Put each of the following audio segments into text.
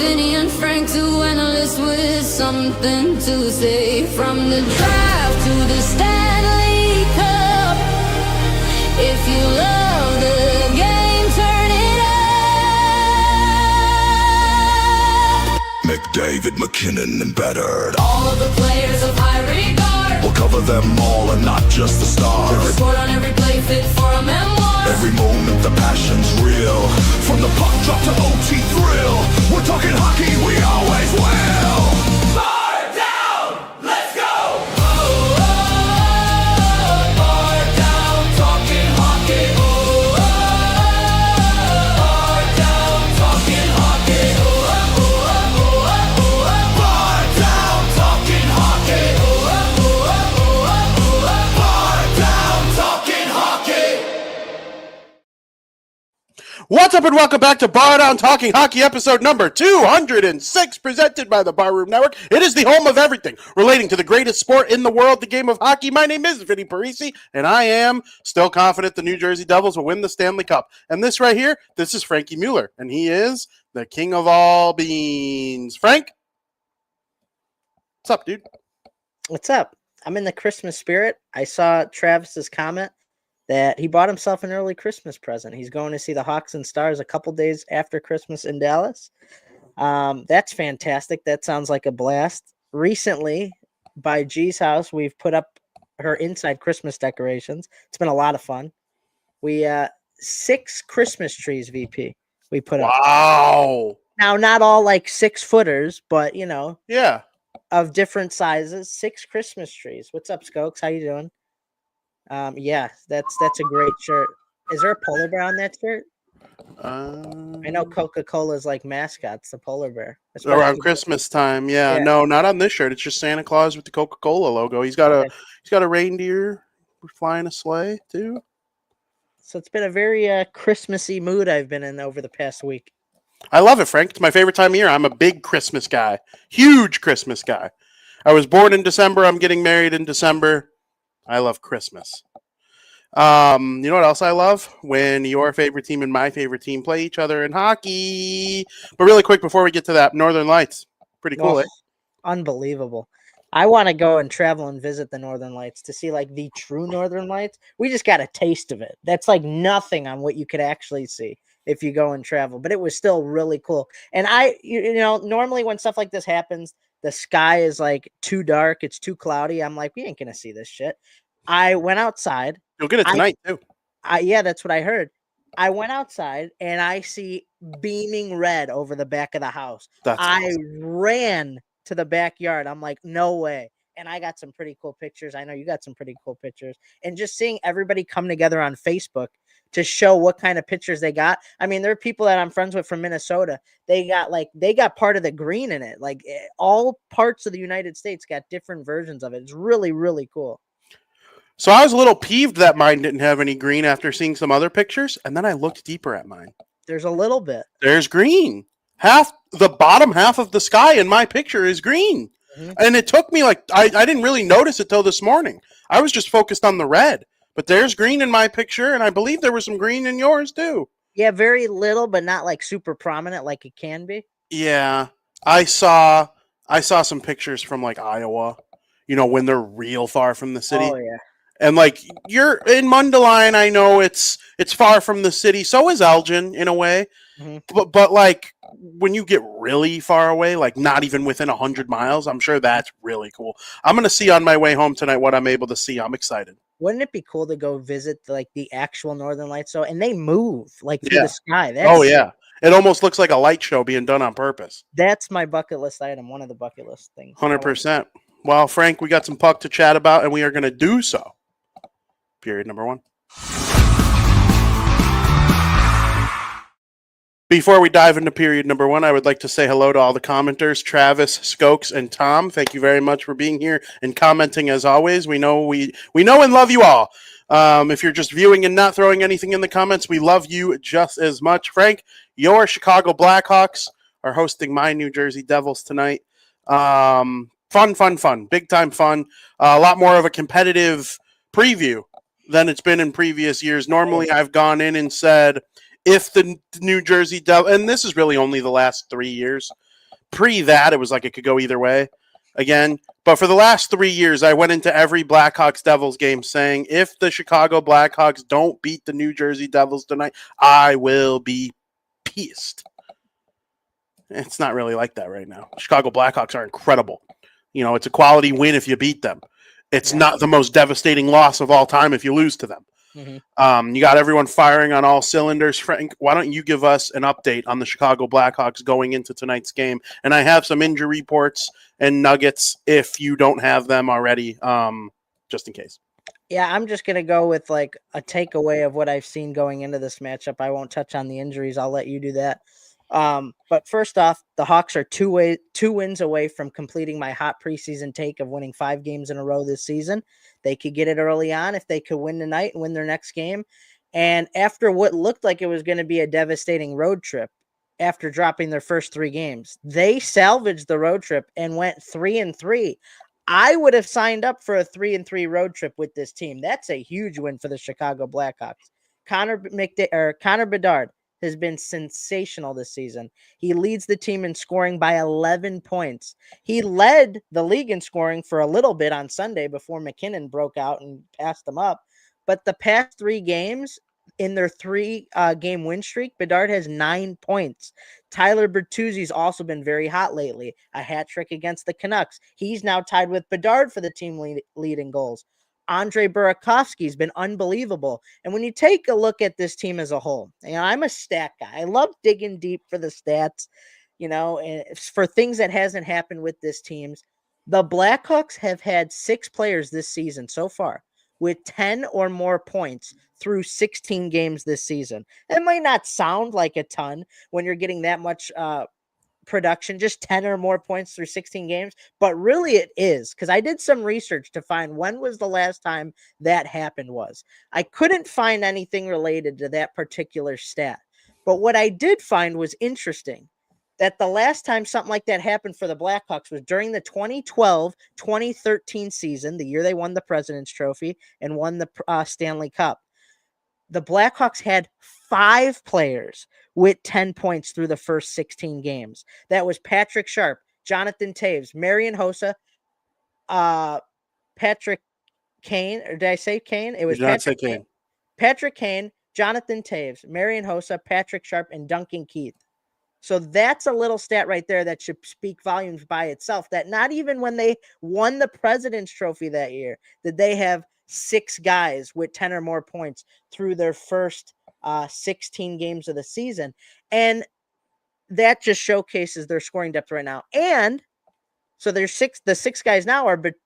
Vinnie and Frank, two analysts with something to say. From the draft to the Stanley Cup, if you love the game, turn it up. McDavid, McKinnon, and Beddard. All of the players of high regard, We'll cover them all and not just the stars. the report on every play fit for a memoir. Every moment the passion's real. From the puck drop to OT thrill. We're talking hockey, we always will. BarDown, let's go! BarDown, talking hockey. BarDown, talking hockey. BarDown, talking hockey. BarDown, talking hockey. What's up and welcome back to BarDown Talking Hockey episode number 206, presented by the Barroom Network. It is the home of everything relating to the greatest sport in the world, the game of hockey. My name is Vinnie Parisi, and I am still confident the New Jersey Devils will win the Stanley Cup. And this right here, this is Frankie Mueller, and he is the king of all beans. Frank? What's up, dude? What's up? I'm in the Christmas spirit. I saw Travis's comment that he bought himself an early Christmas present. He's going to see the Hawks and Stars a couple days after Christmas in Dallas. That's fantastic. That sounds like a blast. Recently, by G's house, we've put up her inside Christmas decorations. It's been a lot of fun. We 6 Christmas trees, VP. We put up. Wow. Now, not all like 6-footers, but you know, Yeah. of different sizes. 6 Christmas trees. What's up, Skokes? How you doing? Yeah, that's a great shirt. Is there a polar bear on that shirt? I know Coca-Cola's like mascots, the polar bear. Around Christmas time, yeah. No, not on this shirt. It's just Santa Claus with the Coca-Cola logo. He's got a reindeer flying a sleigh too. So it's been a very Christmassy mood I've been in over the past week. I love it, Frank. It's my favorite time of year. I'm a big Christmas guy, huge Christmas guy. I was born in December. I'm getting married in December. I love Christmas. You know what else I love? When your favorite team and my favorite team play each other in hockey. But really quick, before we get to that, Northern Lights. Pretty cool, eh? Unbelievable. I want to go and travel and visit the Northern Lights to see like the true Northern Lights. We just got a taste of it. That's like nothing on what you could actually see if you go and travel. But it was still really cool. And you know, normally when stuff like this happens, the sky is like too dark. It's too cloudy. I'm like, we ain't going to see this shit. I went outside. You'll get it tonight, too. Yeah, that's what I heard. I went outside and I see beaming red over the back of the house. I ran to the backyard. I'm like, no way. And I got some pretty cool pictures. I know you got some pretty cool pictures. And just seeing everybody come together on Facebook to show what kind of pictures they got. I mean, there are people that I'm friends with from Minnesota. They got part of the green in it. Like all parts of the United States got different versions of it. It's really, really cool. So I was a little peeved that mine didn't have any green after seeing some other pictures. And then I looked deeper at mine. There's a little bit. There's green. The bottom half of the sky in my picture is green. Mm-hmm. And it took me I didn't really notice it till this morning. I was just focused on the red. But there's green in my picture, and I believe there was some green in yours, too. Yeah, very little, but not like super prominent like it can be. Yeah. I saw some pictures from like Iowa, you know, when they're real far from the city. Oh, yeah. And like you're in Mundelein, I know it's far from the city. So is Elgin in a way. Mm-hmm. But like when you get really far away, like not even within 100 miles, I'm sure that's really cool. I'm going to see on my way home tonight what I'm able to see. I'm excited. Wouldn't it be cool to go visit like the actual Northern Lights? So, and they move like through the sky. Yeah. It almost looks like a light show being done on purpose. That's my bucket list item. One of the bucket list things. 100%. Well, Frank, we got some puck to chat about, and we are going to do so. Period number 1. Before we dive into period number 1, I would like to say hello to all the commenters, Travis, Skokes, and Tom. Thank you very much for being here and commenting as always. We know and love you all. If you're just viewing and not throwing anything in the comments, we love you just as much. Frank, your Chicago Blackhawks are hosting my New Jersey Devils tonight. Fun. Big time fun. A lot more of a competitive preview than it's been in previous years. Normally, I've gone in and said, if the New Jersey Devils, and this is really only the last 3 years, Pre that, it was like it could go either way again. But for the last 3 years, I went into every Blackhawks Devils game saying, if the Chicago Blackhawks don't beat the New Jersey Devils tonight, I will be pissed. It's not really like that right now. Chicago Blackhawks are incredible. It's a quality win if you beat them. It's not the most devastating loss of all time if you lose to them. Mm-hmm. You got everyone firing on all cylinders. Frank, why don't you give us an update on the Chicago Blackhawks going into tonight's game? And I have some injury reports and nuggets if you don't have them already, just in case. Yeah, I'm just going to go with like a takeaway of what I've seen going into this matchup. I won't touch on the injuries. I'll let you do that. But first off, the Hawks are two wins away from completing my hot preseason take of winning 5 games in a row this season. They could get it early on if they could win tonight and win their next game. And after what looked like it was going to be a devastating road trip, after dropping their first 3 games, they salvaged the road trip and went 3-3. I would have signed up for a 3-3 road trip with this team. That's a huge win for the Chicago Blackhawks. Connor Bedard has been sensational this season. He leads the team in scoring by 11 points. He led the league in scoring for a little bit on Sunday before McKinnon broke out and passed them up. But the past 3 games, in their 3-game win streak, Bedard has 9 points. Tyler Bertuzzi's also been very hot lately. A hat trick against the Canucks. He's now tied with Bedard for the team lead in goals. Andre Burakovsky's been unbelievable. And when you take a look at this team as a whole, I'm a stat guy. I love digging deep for the stats, and for things that hasn't happened with this team. The Blackhawks have had 6 players this season so far with 10 or more points through 16 games this season. It might not sound like a ton when you're getting that much production, just 10 or more points through 16 games, but really it is, because I did some research to find when was the last time that happened was. I couldn't find anything related to that particular stat, but what I did find was interesting, that the last time something like that happened for the Blackhawks was during the 2012-2013 season, the year they won the President's Trophy and won the Stanley Cup. The Blackhawks had 5 players with 10 points through the first 16 games. That was Patrick Sharp, Jonathan Toews, Marian Hossa, Patrick Kane, or did I say Kane? It was Patrick Kane. Patrick Kane, Jonathan Toews, Marian Hossa, Patrick Sharp, and Duncan Keith. So that's a little stat right there that should speak volumes by itself, that not even when they won the President's Trophy that year did they have 6 guys with 10 or more points through their first 16 games of the season. And that just showcases their scoring depth right now. And so the 6 guys now are Bedard,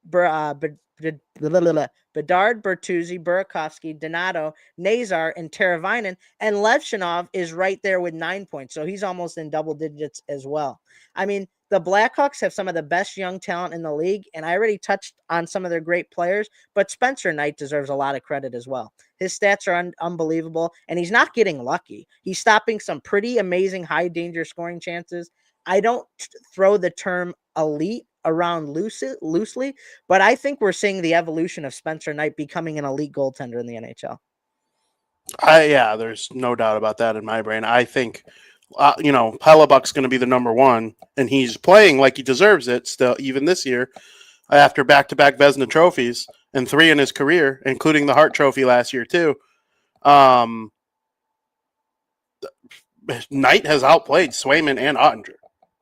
Bertuzzi, Burakovsky, Donato, Nazar, and Teravainen, and Levshinov is right there with 9 points. So he's almost in double digits as well. I mean, the Blackhawks have some of the best young talent in the league, and I already touched on some of their great players, but Spencer Knight deserves a lot of credit as well. His stats are unbelievable, and he's not getting lucky. He's stopping some pretty amazing high-danger scoring chances. I don't throw the term elite around loosely, but I think we're seeing the evolution of Spencer Knight becoming an elite goaltender in the NHL. Yeah, there's no doubt about that in my brain. I think, Hellebuck's going to be the number 1, and he's playing like he deserves it still, even this year, after back-to-back Vezina trophies and 3 in his career, including the Hart Trophy last year too. Knight has outplayed Swayman and Ottinger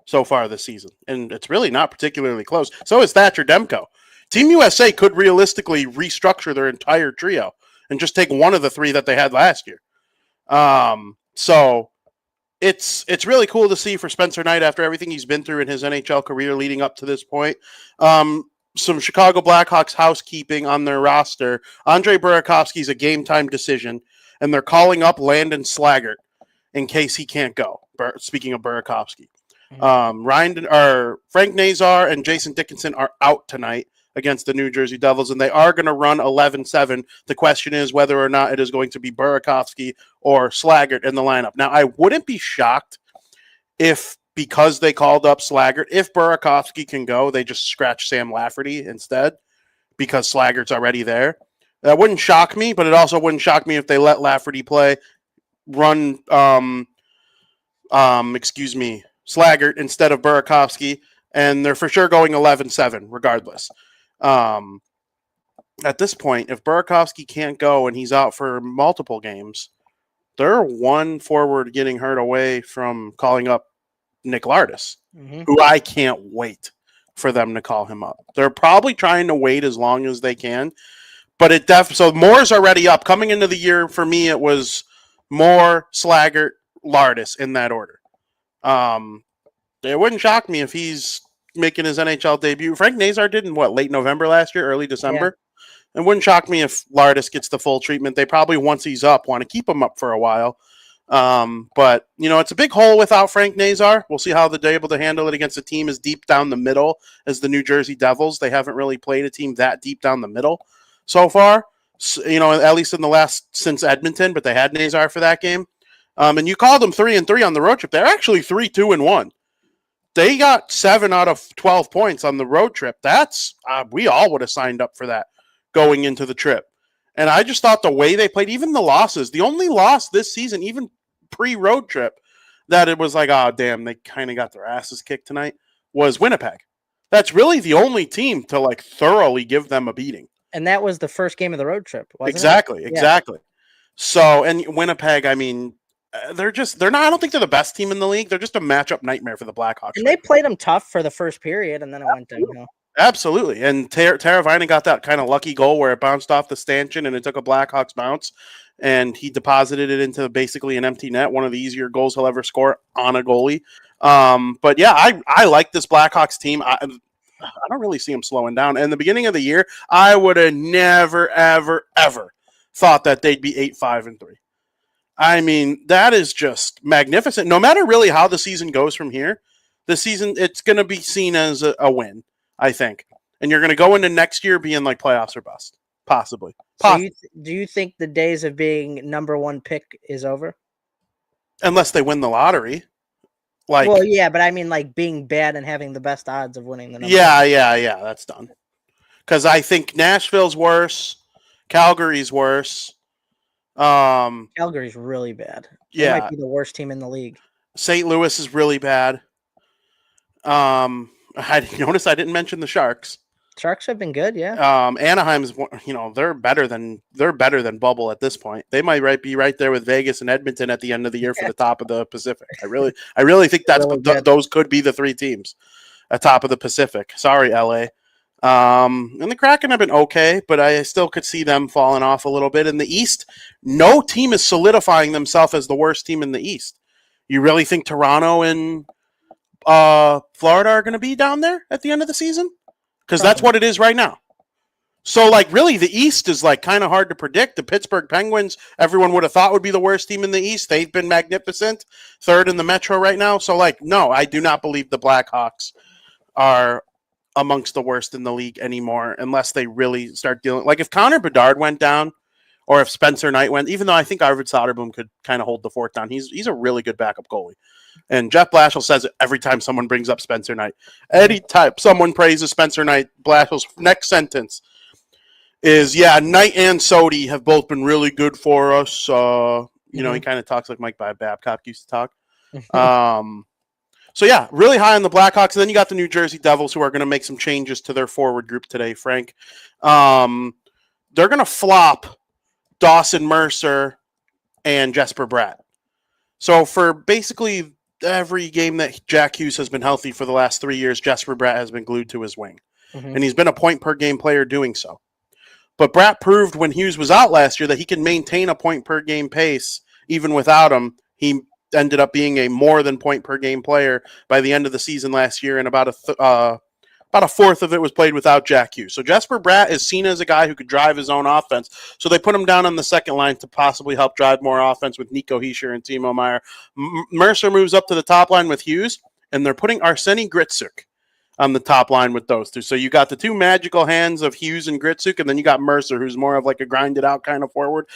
so far this season, and it's really not particularly close. So is Thatcher Demko. Team USA could realistically restructure their entire trio and just take one of the 3 that they had last year. So it's really cool to see for Spencer Knight after everything he's been through in his NHL career leading up to this point. Some Chicago Blackhawks housekeeping on their roster. Andre Burakovsky's a game-time decision, and they're calling up Landon Slaggert in case he can't go. Speaking of Burakovsky. Frank Nazar and Jason Dickinson are out tonight against the New Jersey Devils, and they are going to run 11-7. The question is whether or not it is going to be Burakovsky or Slaggert in the lineup. Now, I wouldn't be shocked if, because they called up Slaggert, if Burakovsky can go, they just scratch Sam Lafferty instead because Slaggert's already there. That wouldn't shock me, but it also wouldn't shock me if they let Lafferty play, run Slaggert instead of Burakovsky, and they're for sure going 11-7 regardless. At this point, if Burakovsky can't go and he's out for multiple games, they're one forward getting hurt away from calling up Nick Lardis, who I can't wait for them to call him up. They're probably trying to wait as long as they can, but so Moore's already up. Coming into the year, for me, it was Moore, Slaggert, Lardis in that order. It wouldn't shock me if he's making his NHL debut. Frank Nazar did in late November last year, early December. Yeah. It wouldn't shock me if Lardis gets the full treatment. They probably, once he's up, want to keep him up for a while. But, it's a big hole without Frank Nazar. We'll see how they're able to handle it against a team as deep down the middle as the New Jersey Devils. They haven't really played a team that deep down the middle so far, at least in the last since Edmonton, but they had Nazar for that game. And you called them 3-3 on the road trip. They're actually 3-2-1. They got 7 out of 12 points on the road trip. That's we all would have signed up for that going into the trip. And I just thought the way they played, even the losses, the only loss this season, even pre-road trip, that it was like, oh, damn, they kind of got their asses kicked tonight, was Winnipeg. That's really the only team to thoroughly give them a beating. And that was the first game of the road trip, wasn't it? Exactly. Yeah. So, and Winnipeg, I don't think they're the best team in the league. They're just a matchup nightmare for the Blackhawks. And they played them tough for the first period, and then it went downhill. Absolutely. And Taravainen got that kind of lucky goal where it bounced off the stanchion and it took a Blackhawks bounce, and he deposited it into basically an empty net, one of the easier goals he'll ever score on a goalie. But yeah, I like this Blackhawks team. I don't really see them slowing down. In the beginning of the year, I would have never, ever, ever thought that they'd be 8-5-3. That is just magnificent. No matter really how the season goes from here, it's going to be seen as a win, I think. And you're going to go into next year being playoffs or bust, possibly. So do you think the days of being number one pick is over? Unless they win the lottery. Well, yeah, but being bad and having the best odds of winning the number. Yeah, that's done. Because I think Nashville's worse, Calgary's worse. Calgary's really bad. They might be the worst team in the league. St. Louis is really bad. I noticed I didn't mention the Sharks. Sharks have been good, yeah. Anaheim's, they're better than bubble at this point. They might be right there with Vegas and Edmonton at the end of the year for the top of the Pacific. I really think those could be the 3 teams at top of the Pacific. Sorry, LA. And the Kraken have been okay, but I still could see them falling off a little bit. In the East, no team is solidifying themselves as the worst team in the East. You really think Toronto and Florida are going to be down there at the end of the season? Because that's what it is right now. So, really, the East is, kind of hard to predict. The Pittsburgh Penguins, everyone would have thought would be the worst team in the East. They've been magnificent. 3rd in the Metro right now. So, no, I do not believe the Blackhawks are amongst the worst in the league anymore unless they really start dealing. If Connor Bedard went down or if Spencer Knight went, even though I think Arvid Soderblom could kind of hold the fort down. He's a really good backup goalie. And Jeff Blashill says it every time someone brings up Spencer Knight. Anytime someone praises Spencer Knight, Blashill's next sentence is, Knight and Sodi have both been really good for us. He kind of talks like Mike Babcock used to talk. So, really high on the Blackhawks. And then you got the New Jersey Devils, who are going to make some changes to their forward group today, Frank. They're going to flop Dawson Mercer and Jesper Bratt. So, for basically every game that Jack Hughes has been healthy for the last 3 years, Jesper Bratt has been glued to his wing. And he's been a point-per-game player doing so. But Bratt proved when Hughes was out last year that he can maintain a point-per-game pace even without him. He ended up being a more than point-per-game player by the end of the season last year, and about a fourth of it was played without Jack Hughes. So Jesper Bratt is seen as a guy who could drive his own offense. So they put him down on the second line to possibly help drive more offense with Nico Hischier and Timo Meier. Mercer moves up to the top line with Hughes, and they're putting Arseny Gritsuk on the top line with those two. So you got the 2 magical hands of Hughes and Gritsuk, and then you got Mercer, who's more of a grinded-out kind of forward.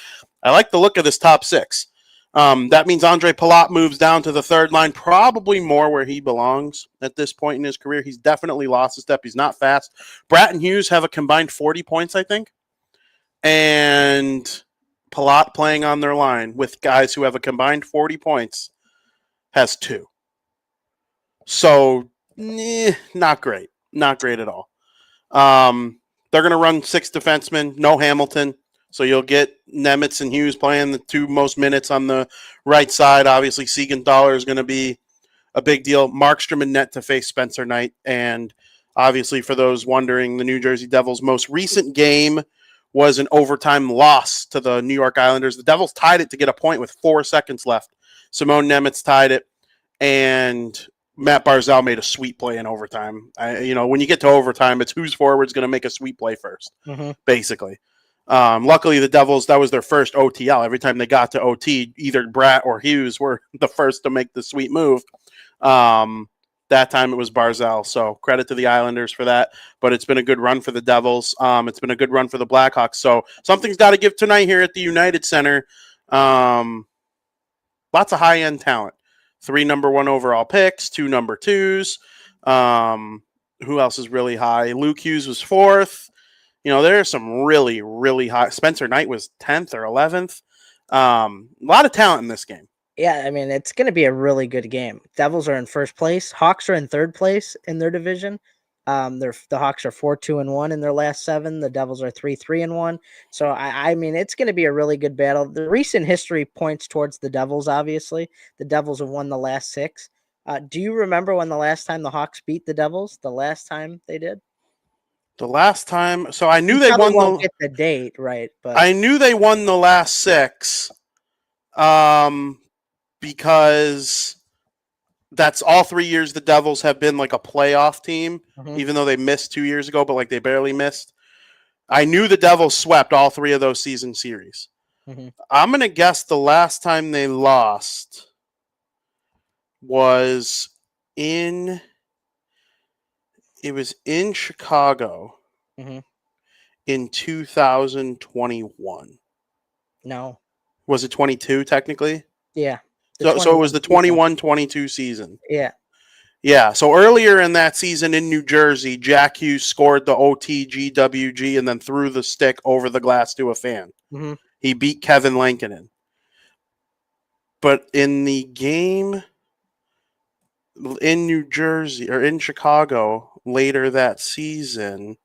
I like the look of this top 6. That means Andre Palat moves down to the 3rd line, probably more where he belongs at this point in his career. He's definitely lost a step. He's not fast. Bratt and Hughes have a combined 40 points, I think. And Palat playing on their line with guys who have a combined 40 points has 2. So, not great. Not great at all. They're going to run 6 defensemen, no Hamilton. So you'll get Nemitz and Hughes playing the 2 most minutes on the right side. Obviously, Siegenthaler is going to be a big deal. Markstrom in net to face Spencer Knight. And obviously, for those wondering, the New Jersey Devils' most recent game was an overtime loss to the New York Islanders. The Devils tied it to get a point with 4 seconds left. Simone Nemitz tied it, and Matt Barzal made a sweet play in overtime. When you get to overtime, it's whose forward's going to make a sweet play first, basically. Luckily, the Devils, that was their first OTL. Every time they got to OT, either Bratt or Hughes were the first to make the sweet move. That time it was Barzal. So credit to the Islanders for that. But it's been a good run for the Devils. It's been a good run for the Blackhawks. So something's got to give tonight here at the United Center. Lots of high-end talent. 3 number 1 overall picks, 2 number 2s. Who else is really high? Luke Hughes was 4th. There's some really, really high. Spencer Knight was 10th or 11th. A lot of talent in this game. Yeah, I mean, it's going to be a really good game. Devils are in first place. Hawks are in third place in their division. The Hawks are 4-2-1 in their last 7. The Devils are 3-3-1. So I mean, it's going to be a really good battle. The recent history points towards the Devils. Obviously, the Devils have won the last 6. Do you remember when the last time the Hawks beat the Devils? The last time they did? The last time, so I knew You they probably won won't get the date right, but I knew they won the last 6, because that's all 3 years the Devils have been like a playoff team, even though they missed 2 years ago, but like they barely missed. I knew the Devils swept all 3 of those season series. I'm gonna guess the last time they lost was in Chicago in 2021. No. Was it 22 technically? Yeah. So it was the 21-22 season. Yeah. Yeah. So earlier in that season in New Jersey, Jack Hughes scored the OTGWG and then threw the stick over the glass to a fan. He beat Kevin Lankinen. But in the game in New Jersey or in Chicago later that season,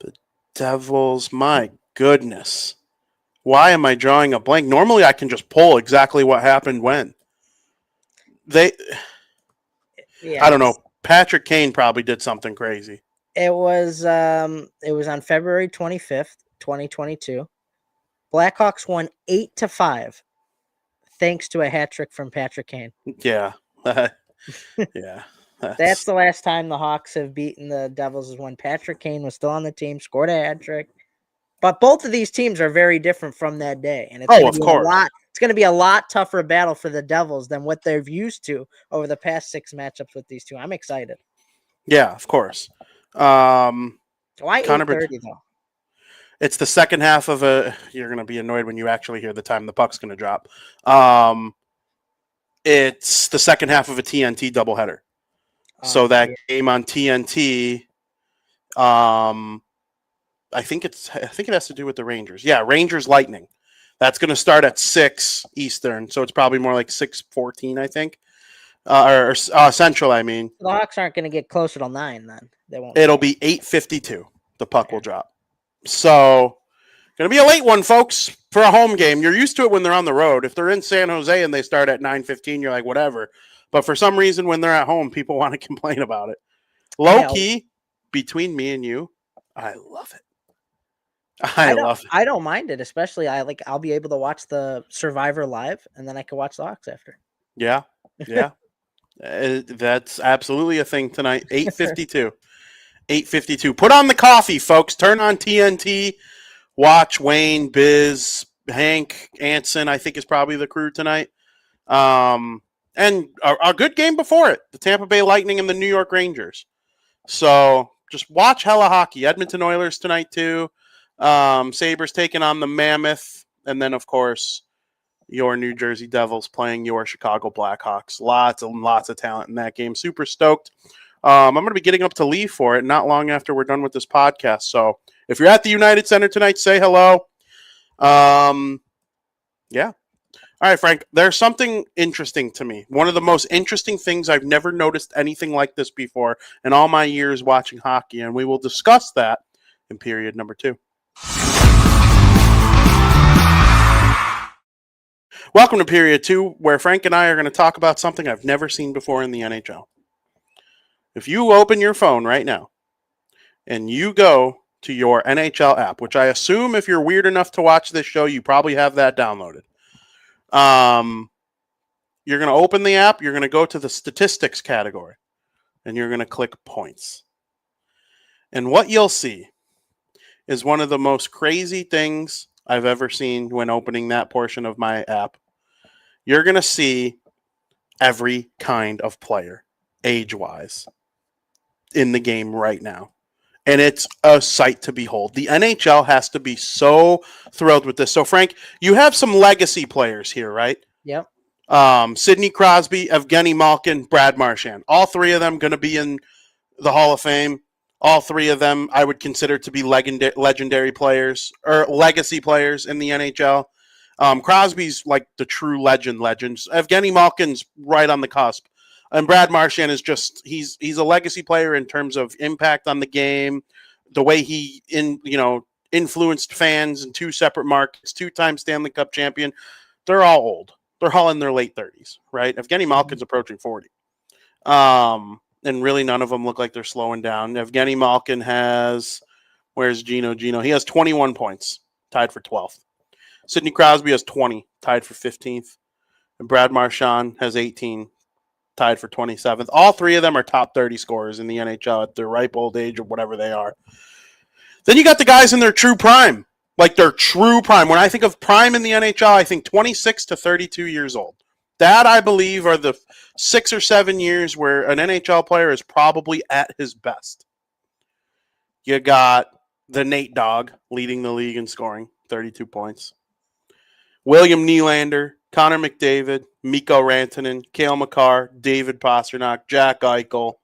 the Devils, my goodness. Why am I drawing a blank? Normally I can just pull exactly what happened when. I don't know. Patrick Kane probably did something crazy. It was on February 25th, 2022. Blackhawks won 8-5 thanks to a hat trick from Patrick Kane. Yeah. Yeah. That's the last time the Hawks have beaten the Devils, is when Patrick Kane was still on the team, scored a hat trick. But both of these teams are very different from that day. And it's of course. It's going to be a lot tougher battle for the Devils than what they've used to over the past 6 matchups with these two. I'm excited. Yeah, of course. Why 8:30 though? It's the second half of you're going to be annoyed when you actually hear the time the puck's going to drop. It's the second half of a TNT doubleheader. So that game on TNT, I think it has to do with the Rangers. Yeah, Rangers Lightning. That's going to start at 6 Eastern, so it's probably more like 6:14, I think, or Central. I mean, the Hawks aren't going to get closer till 9. Then they won't. It'll be 8:52. The puck will drop. So, going to be a late one, folks, for a home game. You're used to it when they're on the road. If they're in San Jose and they start at 9:15, you're like, whatever. But for some reason, when they're at home, people want to complain about it. Low key, between me and you, I love it. I love it. I don't mind it, especially I'll be able to watch the Survivor live, and then I can watch the Hawks after. Yeah, yeah. That's absolutely a thing tonight. 8:52. 8:52. Put on the coffee, folks. Turn on TNT. Watch Wayne, Biz, Hank, Anson, I think is probably the crew tonight. And a good game before it. The Tampa Bay Lightning and the New York Rangers. So just watch hella hockey. Edmonton Oilers tonight too. Sabres taking on the Mammoth. And then, of course, your New Jersey Devils playing your Chicago Blackhawks. Lots and lots of talent in that game. Super stoked. I'm going to be getting up to leave for it not long after we're done with this podcast. So if you're at the United Center tonight, say hello. Yeah. All right, Frank, there's something interesting to me. One of the most interesting things, I've never noticed anything like this before in all my years watching hockey, and we will discuss that in period number 2. Welcome to period 2, where Frank and I are going to talk about something I've never seen before in the NHL. If you open your phone right now and you go to your NHL app, which I assume if you're weird enough to watch this show, you probably have that downloaded. You're going to open the app, you're going to go to the statistics category, and you're going to click points. And what you'll see is one of the most crazy things I've ever seen when opening that portion of my app. You're going to see every kind of player, age-wise, in the game right now. And it's a sight to behold. The NHL has to be so thrilled with this. So, Frank, you have some legacy players here, right? Yep. Sidney Crosby, Evgeny Malkin, Brad Marchand. All three of them going to be in the Hall of Fame. All three of them I would consider to be legendary players or legacy players in the NHL. Crosby's like the true legends. Evgeny Malkin's right on the cusp. And Brad Marchand is just he's a legacy player in terms of impact on the game, the way he influenced fans in 2 separate markets, 2-time Stanley Cup champion. They're all old. They're all in their late 30s, right? Evgeny Malkin's approaching 40. And really none of them look like they're slowing down. Evgeny Malkin has, where's Gino? He has 21 points, tied for 12th. Sidney Crosby has 20, tied for 15th. And Brad Marchand has 18, tied for 27th. All three of them are top 30 scorers in the NHL at their ripe old age or whatever they are. Then you got the guys in their true prime, like their true prime. When I think of prime in the NHL, I think 26 to 32 years old. That, I believe, are the 6 or 7 years where an NHL player is probably at his best. You got the Nate Dogg leading the league in scoring, 32 points. William Nylander, Connor McDavid, Mikko Rantanen, Cale Makar, David Pastrnak, Jack Eichel.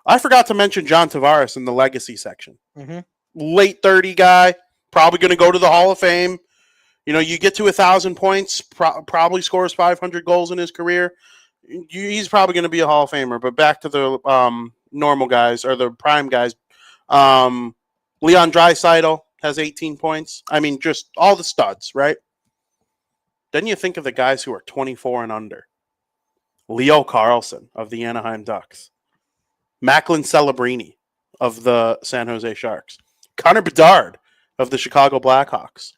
I forgot to mention John Tavares in the legacy section. Mm-hmm. Late 30 guy, probably going to go to the Hall of Fame. You know, you get to 1,000 points, probably scores 500 goals in his career. He's probably going to be a Hall of Famer. But back to the normal guys or the prime guys. Leon Draisaitl has 18 points. I mean, just all the studs, right? Then you think of the guys who are 24 and under. Leo Carlsson of the Anaheim Ducks. Macklin Celebrini of the San Jose Sharks. Connor Bedard of the Chicago Blackhawks.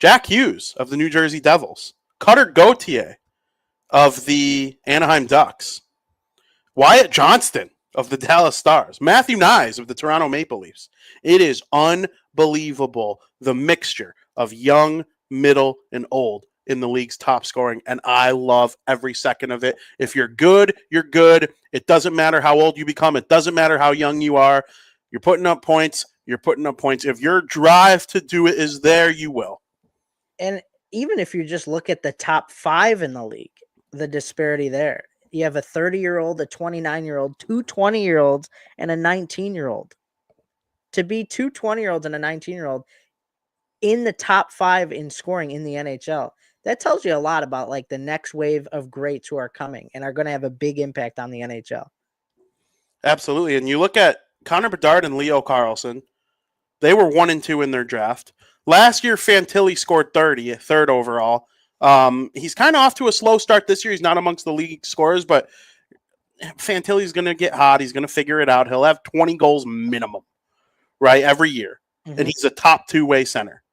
Jack Hughes of the New Jersey Devils. Cutter Gauthier of the Anaheim Ducks. Wyatt Johnston of the Dallas Stars. Matthew Nyes of the Toronto Maple Leafs. It is unbelievable, the mixture of young, middle, and old in the league's top scoring, and I love every second of it. If you're good, you're good. It doesn't matter how old you become. It doesn't matter how young you are. You're putting up points. You're putting up points. If your drive to do it is there, you will. And even if you just look at the top 5 in the league, the disparity there. You have a 30-year-old, a 29-year-old, 2 20-year-olds, and a 19-year-old. To be 2 20-year-olds and a 19-year-old in the top 5 in scoring in the NHL, that tells you a lot about like the next wave of greats who are coming and are going to have a big impact on the NHL. Absolutely. And you look at Connor Bedard and Leo Carlsson, they were 1 and 2 in their draft. Last year, Fantilli scored 3rd overall. He's kind of off to a slow start this year. He's not amongst the league scorers, but Fantilli's going to get hot. He's going to figure it out. He'll have 20 goals minimum, right, every year. Mm-hmm. And he's a top 2-way center.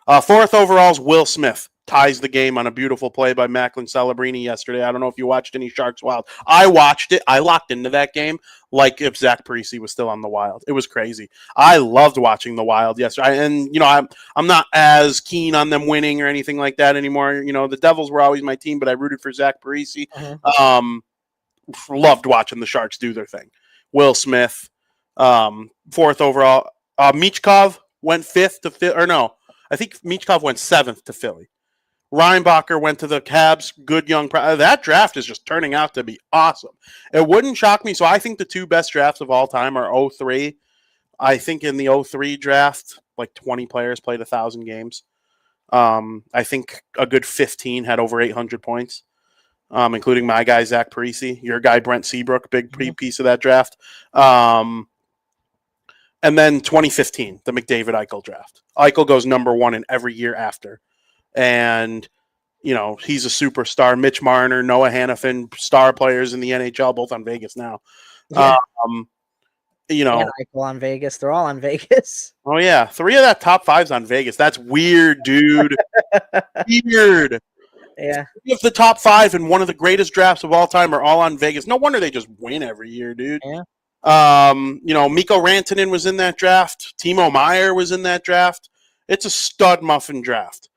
4th overall is Will Smith. Ties the game on a beautiful play by Macklin Celebrini yesterday. I don't know if you watched any Sharks Wild. I watched it. I locked into that game like if Zach Parise was still on the Wild. It was crazy. I loved watching the Wild yesterday. And, you know, I'm not as keen on them winning or anything like that anymore. You know, the Devils were always my team, but I rooted for Zach Parise. Mm-hmm. Loved watching the Sharks do their thing. Will Smith, 4th overall. Michkov went 5th to Philly. Or no, I think Michkov went 7th to Philly. Reinbacher went to the Cabs. Good young. That draft is just turning out to be awesome. It wouldn't shock me. So I think the 2 best drafts of all time are 03. I think in the 03 draft, like 20 players played 1,000 games. I think a good 15 had over 800 points, including my guy, Zach Parisi, your guy, Brent Seabrook, big piece of that draft. And then 2015, the McDavid Eichel draft. Eichel goes number 1 in every year after. And, he's a superstar. Mitch Marner, Noah Hannafin, star players in the NHL, both on Vegas now. Yeah. And Eichel on Vegas. They're all on Vegas. Oh, yeah. 3 of that top 5's on Vegas. That's weird, dude. Weird. Yeah. 3 of the top 5 in one of the greatest drafts of all time are all on Vegas. No wonder they just win every year, dude. Yeah. Mikko Rantanen was in that draft. Timo Meier was in that draft. It's a stud muffin draft.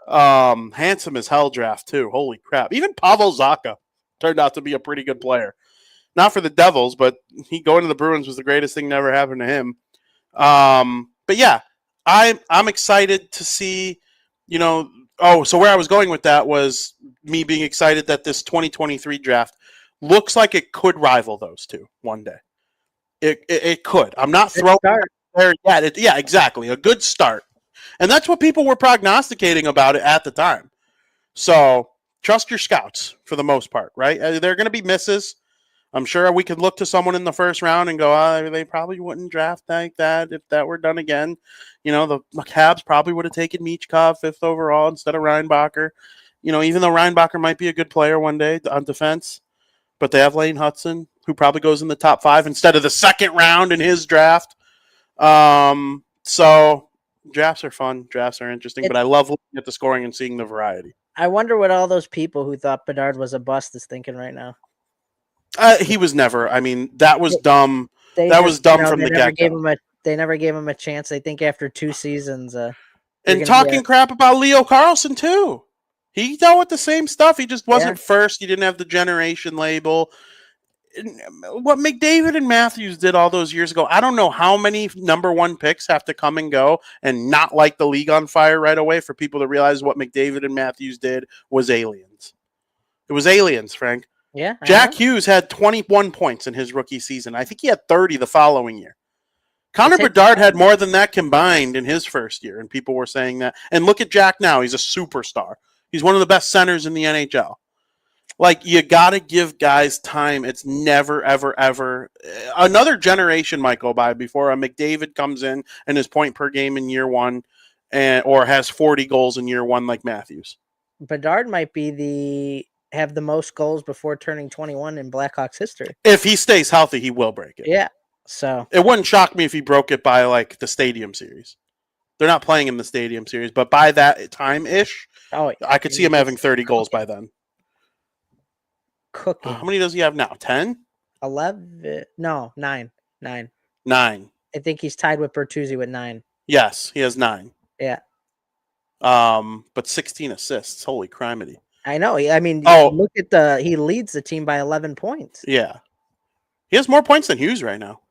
Handsome as hell draft, too. Holy crap. Even Pavel Zacha turned out to be a pretty good player. Not for the Devils, but he going to the Bruins was the greatest thing that ever happened to him. But yeah, I'm excited to see, so where I was going with that was me being excited that this 2023 draft looks like it could rival those two one day. It could. I'm not throwing there yet. Yeah, exactly. A good start. And that's what people were prognosticating about it at the time. So trust your scouts for the most part, right? There are going to be misses. I'm sure we could look to someone in the first round and go, they probably wouldn't draft like that if that were done again. The Habs probably would have taken Michkov 5th overall instead of Reinbacher. Even though Reinbacher might be a good player one day on defense, but they have Lane Hudson, who probably goes in the top 5 instead of the second round in his draft. So drafts are fun. Drafts are interesting, but I love looking at the scoring and seeing the variety. I wonder what all those people who thought Bedard was a bust is thinking right now. He was never. I mean, that was dumb. That was dumb from the get-go. They never gave him a chance. I think after 2 seasons. And talking crap about Leo Carlson, too. He dealt with the same stuff. He just wasn't first. He didn't have the generation label. What McDavid and Matthews did all those years ago, I don't know how many number 1 picks have to come and go and not light the league on fire right away for people to realize what McDavid and Matthews did was aliens. It was aliens, Frank. Yeah. Jack Hughes had 21 points in his rookie season. I think he had 30 the following year. Connor Bedard had more than that combined in his first year, and people were saying that. And look at Jack now. He's a superstar. He's one of the best centers in the NHL. Like, you got to give guys time. It's never, ever, ever. Another generation might go by before a McDavid comes in and his point per game in year 1 or has 40 goals in year 1 like Matthews. Bedard might be have the most goals before turning 21 in Blackhawks history. If he stays healthy, he will break it. Yeah. So it wouldn't shock me if he broke it by like the Stadium Series. They're not playing in the Stadium Series, but by that time-ish, I could see him having 30 goals by then. Cooking. How many does he have now? 10? 11? No, 9. 9. I think he's tied with Bertuzzi with 9. Yes, he has 9. Yeah. But 16 assists. Holy criminy. I know. I mean, look at he leads the team by 11 points. Yeah. He has more points than Hughes right now.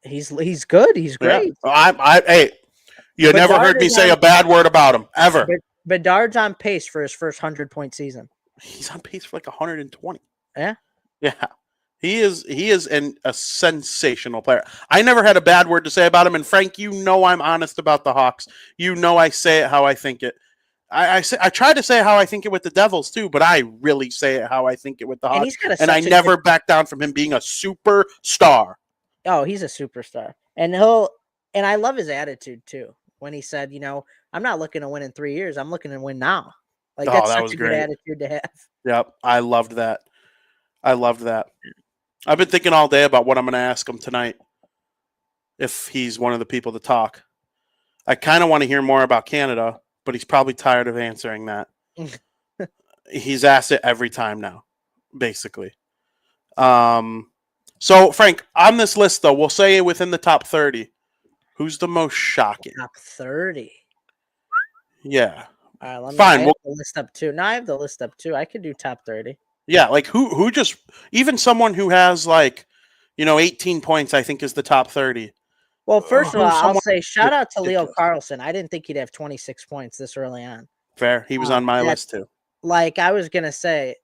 He's good. He's great. Yeah. Hey, you never heard me say a bad word about him ever. Bedard's on pace for his first 100-point season. He's on pace for like 120. Yeah. Yeah. He is a sensational player. I never had a bad word to say about him. And Frank, I'm honest about the Hawks. I say it how I think it. I try to say how I think it with the Devils too, but I really say it how I think it with the Hawks. And I never back down from him being a superstar. Oh, he's a superstar. And I love his attitude too. When he said, I'm not looking to win in 3 years. I'm looking to win now. Like, that's such a good attitude to have. Yep. I loved that. I've been thinking all day about what I'm going to ask him tonight. If he's one of the people to talk. I kind of want to hear more about Canada, but he's probably tired of answering that. He's asked it every time now, basically. So, Frank, on this list, though, we'll say within the top 30, who's the most shocking? Top 30. Yeah. All right, Fine. I have the list up too. Now I have the list up too. I could do top 30. Yeah, like who just even someone who has 18 points, I think is the top 30. Well, first of all, I'll say shout out to Leo Carlson. I didn't think he'd have 26 points this early on. Fair. He was on my list too. Like I was gonna say,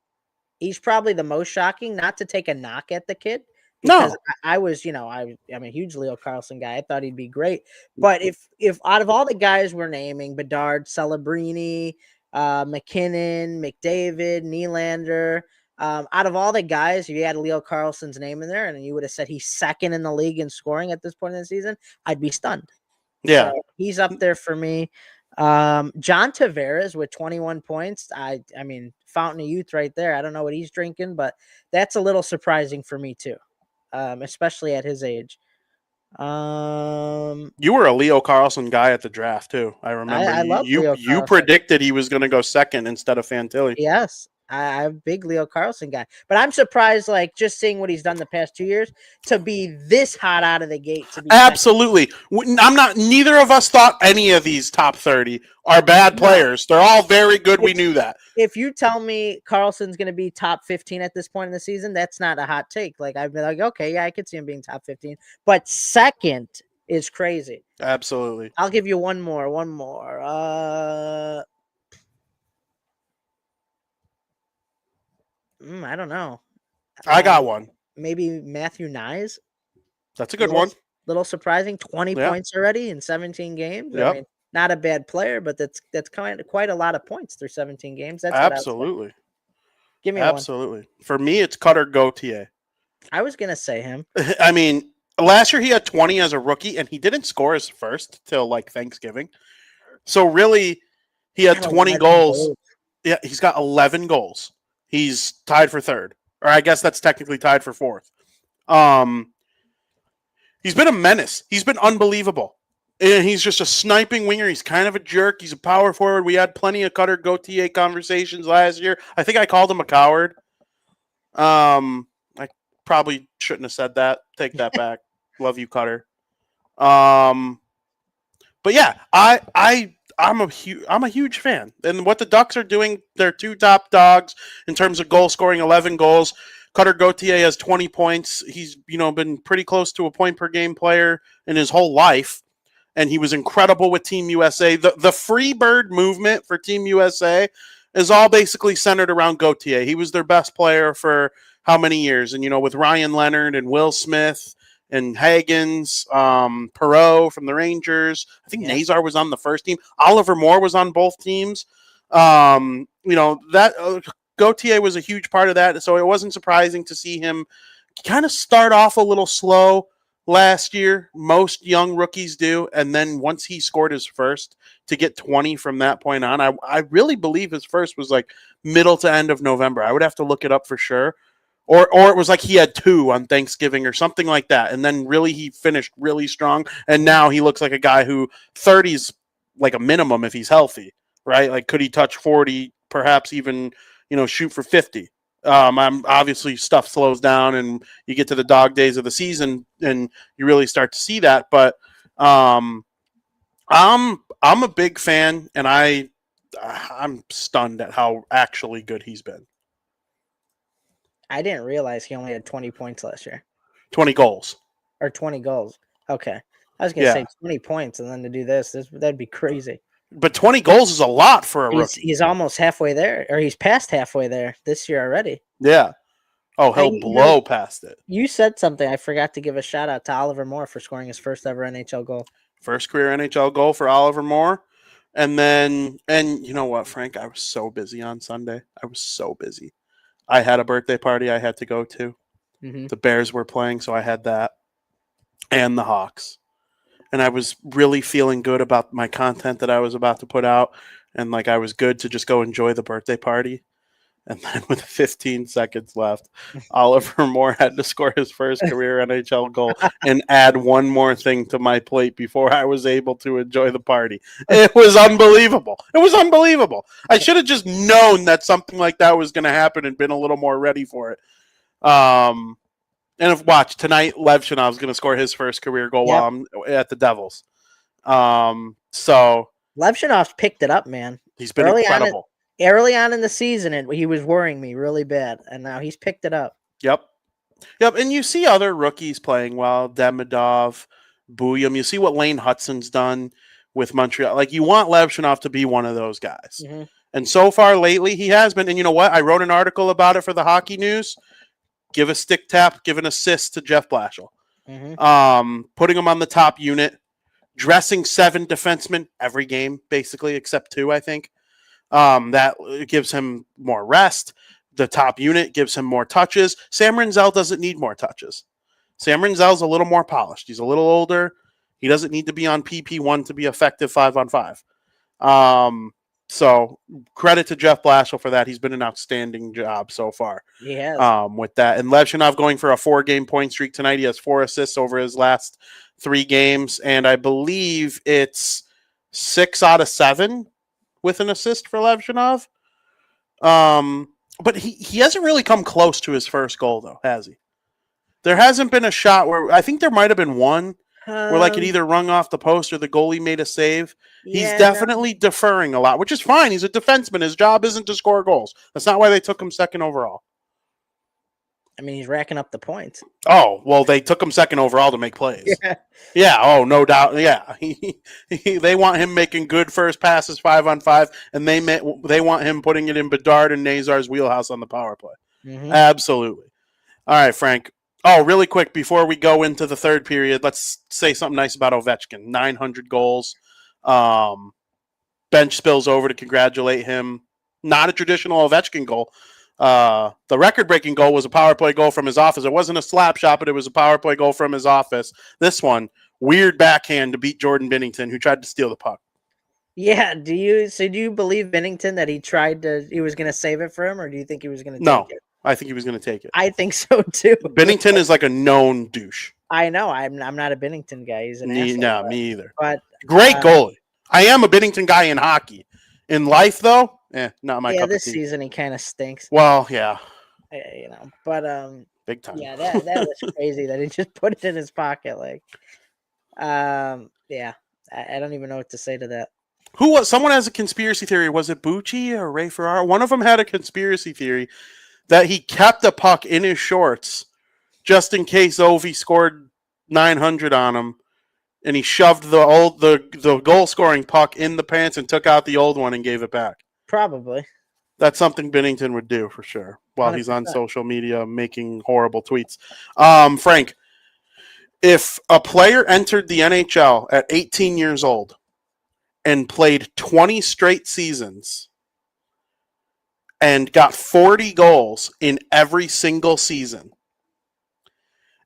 he's probably the most shocking, not to take a knock at the kid, because No. I was, I'm a huge Leo Carlson guy. I thought he'd be great. But if out of all the guys we're naming, Bedard, Celebrini, McKinnon, McDavid, Nylander, out of all the guys, if you had Leo Carlson's name in there and you would have said he's second in the league in scoring at this point in the season, I'd be stunned. Yeah. So he's up there for me. John Tavares with 21 points. I mean, fountain of youth right there. I don't know what he's drinking, but that's a little surprising for me too, especially at his age. You were a Leo Carlson guy at the draft too. I remember I love Leo you Carlson. predicted he was going to go second instead of Fantilli. Yes, I'm a big Leo Carlson guy, but I'm surprised, like just seeing what he's done the past 2 years, to be this hot out of the gate. To be Absolutely, I'm not. Neither of us thought any of these top 30 are bad players. They're all very good. We knew that. If you tell me Carlson's going to be top 15 at this point in the season, that's not a hot take. Like I'd be like, okay, yeah, I could see him being top 15, but second is crazy. Absolutely. I'll give you one more. I don't know. I got one. Maybe Matthew Nyes. That's a good one. Little surprising. 20 points already in 17 games. Yep. I mean, not a bad player, but that's quite a lot of points through 17 games. That's absolutely. Give me absolutely. One. For me, it's Cutter Gauthier. I was gonna say him. I mean, last year he had 20 as a rookie, and he didn't score his first till like Thanksgiving. So really, he had 20 goals. Yeah, he's got 11 goals. He's tied for third, or I guess that's technically tied for fourth. He's been a menace. He's been unbelievable. And he's just a sniping winger. He's kind of a jerk. He's a power forward. We had plenty of Cutter Gauthier conversations last year. I think I called him a coward. I probably shouldn't have said that. Take that back. Love you, Cutter. But yeah, I'm a huge fan. And what the Ducks are doing, they're two top dogs in terms of goal scoring, 11 goals. Cutter Gauthier has 20 points. He's, been pretty close to a point per game player in his whole life. And he was incredible with Team USA. The free bird movement for Team USA is all basically centered around Gauthier. He was their best player for how many years? And, with Ryan Leonard and Will Smith and Hagens, Perreault from the Rangers. I think Nazar was on the first team. Oliver Moore was on both teams. That Gauthier was a huge part of that. So it wasn't surprising to see him kind of start off a little slow last year. Most young rookies do. And then once he scored his first, to get 20 from that point on, I really believe his first was like middle to end of November. I would have to look it up for sure. Or it was like he had 2 on Thanksgiving or something like that. And then really he finished really strong. And now he looks like a guy who 30's like a minimum if he's healthy, right? Like could he touch 40, perhaps even, shoot for 50? I'm obviously stuff slows down and you get to the dog days of the season and you really start to see that. But I'm a big fan and I'm stunned at how actually good he's been. I didn't realize he only had 20 points last year. 20 goals. Or 20 goals. Okay. I was going to say 20 points and then to do this, that'd be crazy. But 20 goals is a lot for a rookie. He's almost halfway there, or he's past halfway there this year already. Yeah. Oh, he'll blow past it. You said something. I forgot to give a shout out to Oliver Moore for scoring his first ever NHL goal. First career NHL goal for Oliver Moore. And you know what, Frank? I was so busy on Sunday. I was so busy. I had a birthday party I had to go to. Mm-hmm. The Bears were playing, so I had that. And the Hawks. And I was really feeling good about my content that I was about to put out. And I was good to just go enjoy the birthday party. And then with 15 seconds left, Oliver Moore had to score his first career NHL goal and add one more thing to my plate before I was able to enjoy the party. It was unbelievable. I should have just known that something like that was going to happen and been a little more ready for it. And watch tonight, Levshinov's going to score his first career goal while I'm at the Devils. So Levshinov's picked it up, man. He's been incredible. Early on in the season, he was worrying me really bad, and now he's picked it up. Yep. And you see other rookies playing well, Demidov, Buyam. You see what Lane Hutson's done with Montreal. You want Levshinov to be one of those guys. Mm-hmm. And so far lately, he has been. And you know what? I wrote an article about it for the Hockey News. give a stick tap, give an assist to Jeff Blashill. Putting him on the top unit, dressing 7 defensemen every game, basically, except 2, I think. That gives him more rest. The top unit gives him more touches. Sam Rinzel doesn't need more touches. Sam Rinzel's a little more polished. He's a little older. He doesn't need to be on PP1 to be effective 5-on-5. So credit to Jeff Blashill for that. He's been an outstanding job so far. He has. With that. And Levshinov going for a 4-game point streak tonight. He has 4 assists over his last 3 games. And I believe it's 6 out of 7 with an assist for Levshinov. But he hasn't really come close to his first goal, though, has he? There hasn't been a shot where I think there might have been one where like it either rung off the post or the goalie made a save. He's definitely deferring a lot, which is fine. He's a defenseman. His job isn't to score goals. That's not why they took him second overall. I mean, he's racking up the points. Oh, well, they took him second overall to make plays. Yeah, oh, no doubt. Yeah. They want him making good first passes 5-on-5, and they want him putting it in Bedard and Nazar's wheelhouse on the power play. Absolutely. All right, Frank. Oh, really quick, before we go into the third period, let's say something nice about Ovechkin. 900 goals. Bench spills over to congratulate him. Not a traditional Ovechkin goal. The record-breaking goal was a power play goal from his office. It wasn't a slap shot, but it was a power play goal from his office. This one, weird backhand to beat Jordan Binnington, who tried to steal the puck. Yeah, do you believe Binnington that he was going to save it for him, or do you think he was going to take it? I think he was going to take it. I think so too. Binnington is like a known douche. I know. I'm not a Binnington guy. He's an asshole. No, me either. But great goalie. I am a Binnington guy in hockey. In life, though, not my cup of tea. This season he kind of stinks. Well, yeah. But big time. Yeah, that was crazy that he just put it in his pocket. Like, yeah, I don't even know what to say to that. Someone has a conspiracy theory. Was it Bucci or Ray Ferraro? One of them had a conspiracy theory that he kept the puck in his shorts just in case Ovi scored 900 on him, and he shoved the goal scoring puck in the pants and took out the old one and gave it back. Probably. That's something Binnington would do for sure while 100%. He's on social media making horrible tweets. Frank, if a player entered the NHL at 18 years old and played 20 straight seasons and got 40 goals in every single season,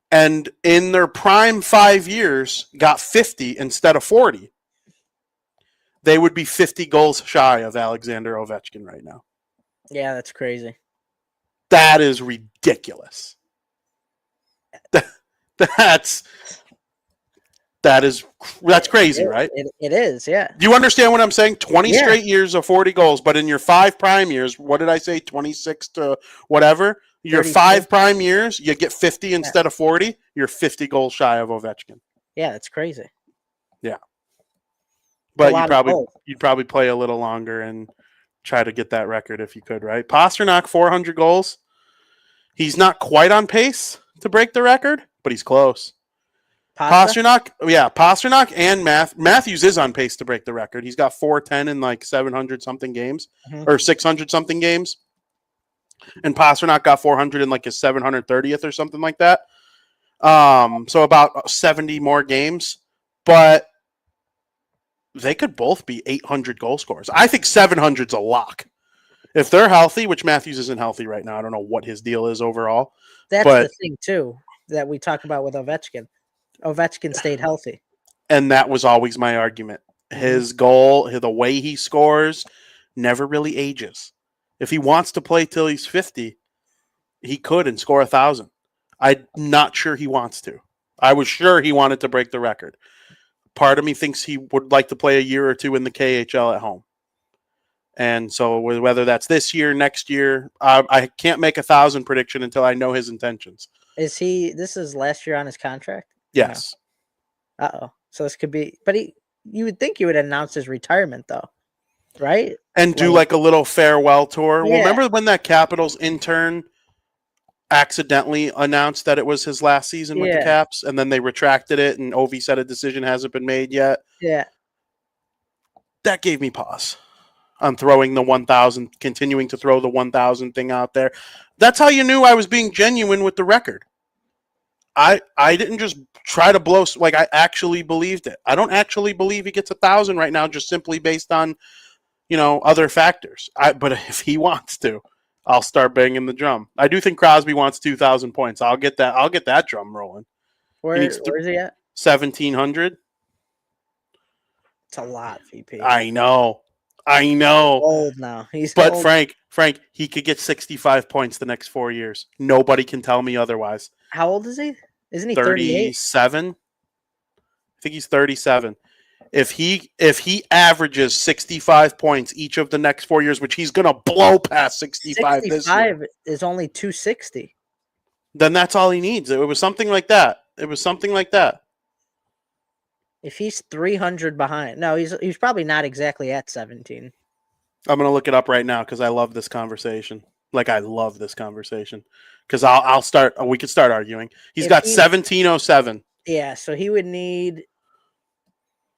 and in their prime 5 years got 50 instead of 40, they would be 50 goals shy of Alexander Ovechkin right now. Yeah, that's crazy. That is ridiculous. That's crazy, right? It is, yeah. Do you understand what I'm saying? 20 straight years of 40 goals, but in your 5 prime years, what did I say? 26 to whatever. Your 5 prime years, you get 50 instead of 40. You're 50 goals shy of Ovechkin. Yeah, that's crazy. Yeah, but you'd probably play a little longer and try to get that record if you could, right? Pasternak, 400 goals. He's not quite on pace to break the record, but he's close. Pasternak and Matthews is on pace to break the record. He's got 410 in like 700 something games or 600 something games. And Pasternak got 400 in like his 730th or something like that. So about 70 more games, but they could both be 800 goal scorers. I think 700's a lock. If they're healthy, which Matthews isn't healthy right now. I don't know what his deal is overall. That's the thing too that we talk about with Ovechkin. Ovechkin stayed healthy. And that was always my argument. His goal, the way he scores, never really ages. If he wants to play till he's 50, he could and score 1,000. I'm not sure he wants to. I was sure he wanted to break the record. Part of me thinks he would like to play a year or two in the KHL at home. And so whether that's this year, next year, I can't make 1,000 prediction until I know his intentions. This is last year on his contract? Yes. No. Uh-oh. So this could be, but you would think he would announce his retirement though, right? And do like a little farewell tour. Yeah. Well, remember when that Capitals intern accidentally announced that it was his last season with the Caps, and then they retracted it, and Ovi said a decision hasn't been made yet? Yeah. That gave me pause. on throwing the 1,000, continuing to throw the 1,000 thing out there. That's how you knew I was being genuine with the record. I didn't just try to blow, like I actually believed it. I don't actually believe he gets 1,000 right now just simply based on, other factors. But if he wants to, I'll start banging the drum. I do think Crosby wants 2,000 points. I'll get that drum rolling. Where is he at? 1,700. It's a lot, VP. I know. He's old now. But old. Frank, he could get 65 points the next 4 years. Nobody can tell me otherwise. How old is he? Isn't he 37? I think he's 37. If he averages 65 points each of the next 4 years, which he's going to blow past 65 this year. 65 is only 260. Then that's all he needs. It was something like that. If he's 300 behind. No, he's probably not exactly at 17. I'm going to look it up right now because I love this conversation. I love this conversation. Because I'll start. We could start arguing. He's got 1707. Yeah, so he would need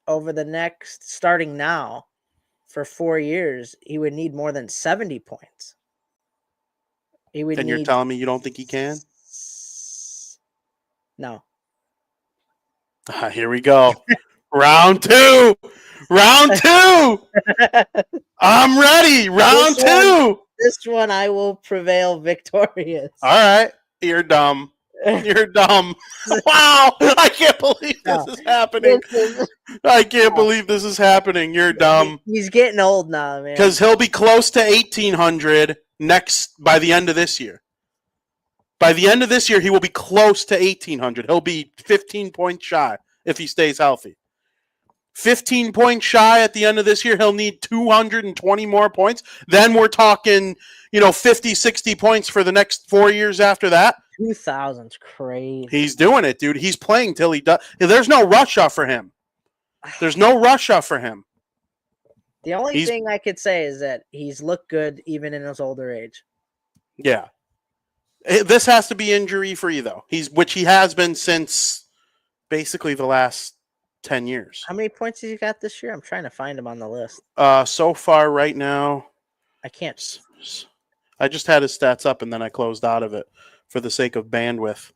over the next, starting now, for 4 years, he would need more than 70 points. And you're telling me you don't think he can? No. Here we go. Round two. I'm ready. Round two. This one I will prevail victorious. All right. You're dumb. Wow. I can't believe this is happening. I can't believe this is happening. You're dumb. He's getting old now, man. Because he'll be close to 1,800 by the end of this year. By the end of this year, he will be close to 1,800. He'll be 15 points shy if he stays healthy. 15 points shy at the end of this year. He'll need 220 more points. Then we're talking, 50, 60 points for the next 4 years after that. 2,000's crazy. He's doing it, dude. He's playing till he does. There's no rush off for him. The only thing I could say is that he's looked good even in his older age. Yeah. This has to be injury-free, though. Which he has been since basically the last 10 years. How many points has he got this year? I'm trying to find him on the list. So far right now, I can't. I just had his stats up and then I closed out of it for the sake of bandwidth.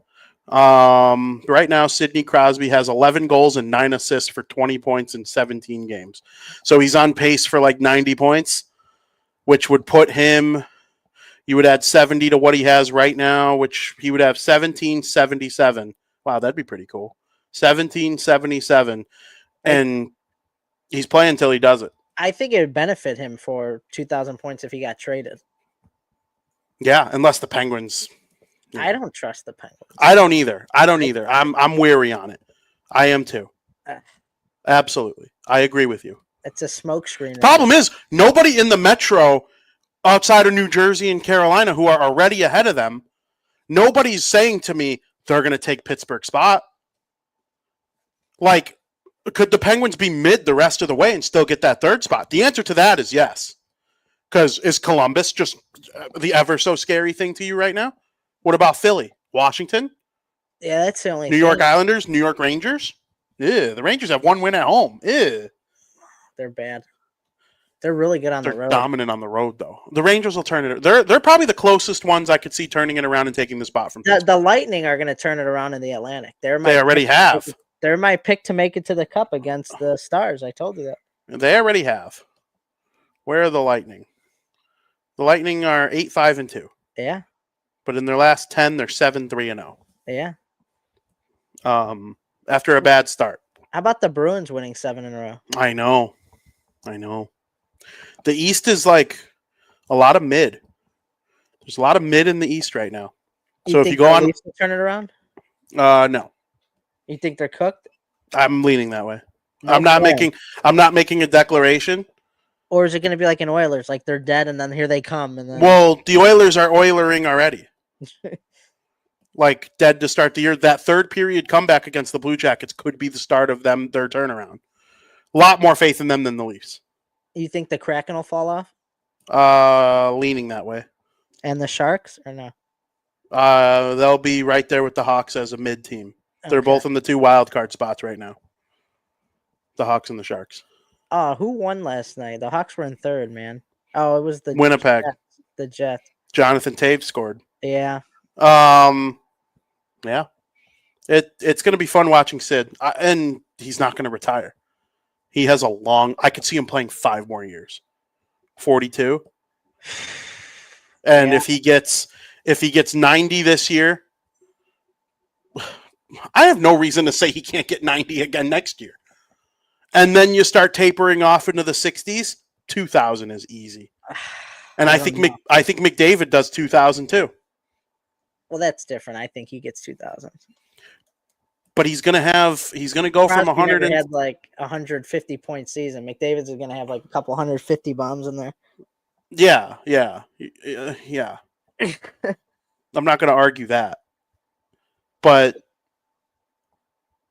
Right now, Sidney Crosby has 11 goals and 9 assists for 20 points in 17 games. So he's on pace for 90 points, which would put him, you would add 70 to what he has right now, which he would have 1777. Wow, that'd be pretty cool. 1777. And he's playing until he does it. I think it would benefit him for 2,000 points if he got traded. Yeah, unless the Penguins. I don't trust the Penguins. I don't either. I'm weary on it. I am too. Absolutely. I agree with you. It's a smokescreen. Problem is, nobody in the Metro outside of New Jersey and Carolina who are already ahead of them, nobody's saying to me they're going to take Pittsburgh's spot. Could the Penguins be mid the rest of the way and still get that third spot? The answer to that is yes. Because is Columbus just the ever so scary thing to you right now? What about Philly? Washington? Yeah, that's the only New York Islanders? New York Rangers? Yeah, the Rangers have one win at home. Yeah. They're bad. They're really good on the road. They're dominant on the road, though. The Rangers will turn it. They're probably the closest ones I could see turning it around and taking the spot from Pittsburgh. The Lightning are going to turn it around in the Atlantic. They already have. They're my pick to make it to the Cup against the Stars. I told you that. They already have. Where are the Lightning? The Lightning are 8-5-2. Yeah. But in their last 10, they're 7-3-0. Yeah. After a bad start. How about the Bruins winning 7 in a row? I know. The East is a lot of mid. There's a lot of mid in the East right now. So if you go on, turn it around. No. You think they're cooked? I'm leaning that way. I'm not making a declaration. Or is it going to be like an Oilers, like they're dead and then here they come? And then... Well, the Oilers are Oilering already. Dead to start the year. That third period comeback against the Blue Jackets could be the start of their turnaround. A lot more faith in them than the Leafs. You think the Kraken will fall off? Leaning that way. And the Sharks, or no? They'll be right there with the Hawks as a mid team. They're both in the 2 wild card spots right now. The Hawks and the Sharks. Oh, who won last night? The Hawks were in third, man. Oh, it was the Winnipeg. Jets. The Jets. Jonathan Taves scored. Yeah. Yeah. It's going to be fun watching Sid, and he's not going to retire. He has a long. I could see him playing 5 more years. 42, and Yeah. if he gets 90 this year, I have no reason to say he can't get 90 again next year. And then you start tapering off into the 60s. 2,000 is easy, and I think McDavid does 2,000 too. Well, that's different. I think he gets 2,000. But he's gonna go from 100 and had like 150 point season. McDavid's is gonna have like a couple 150 bombs in there. Yeah. I'm not gonna argue that, but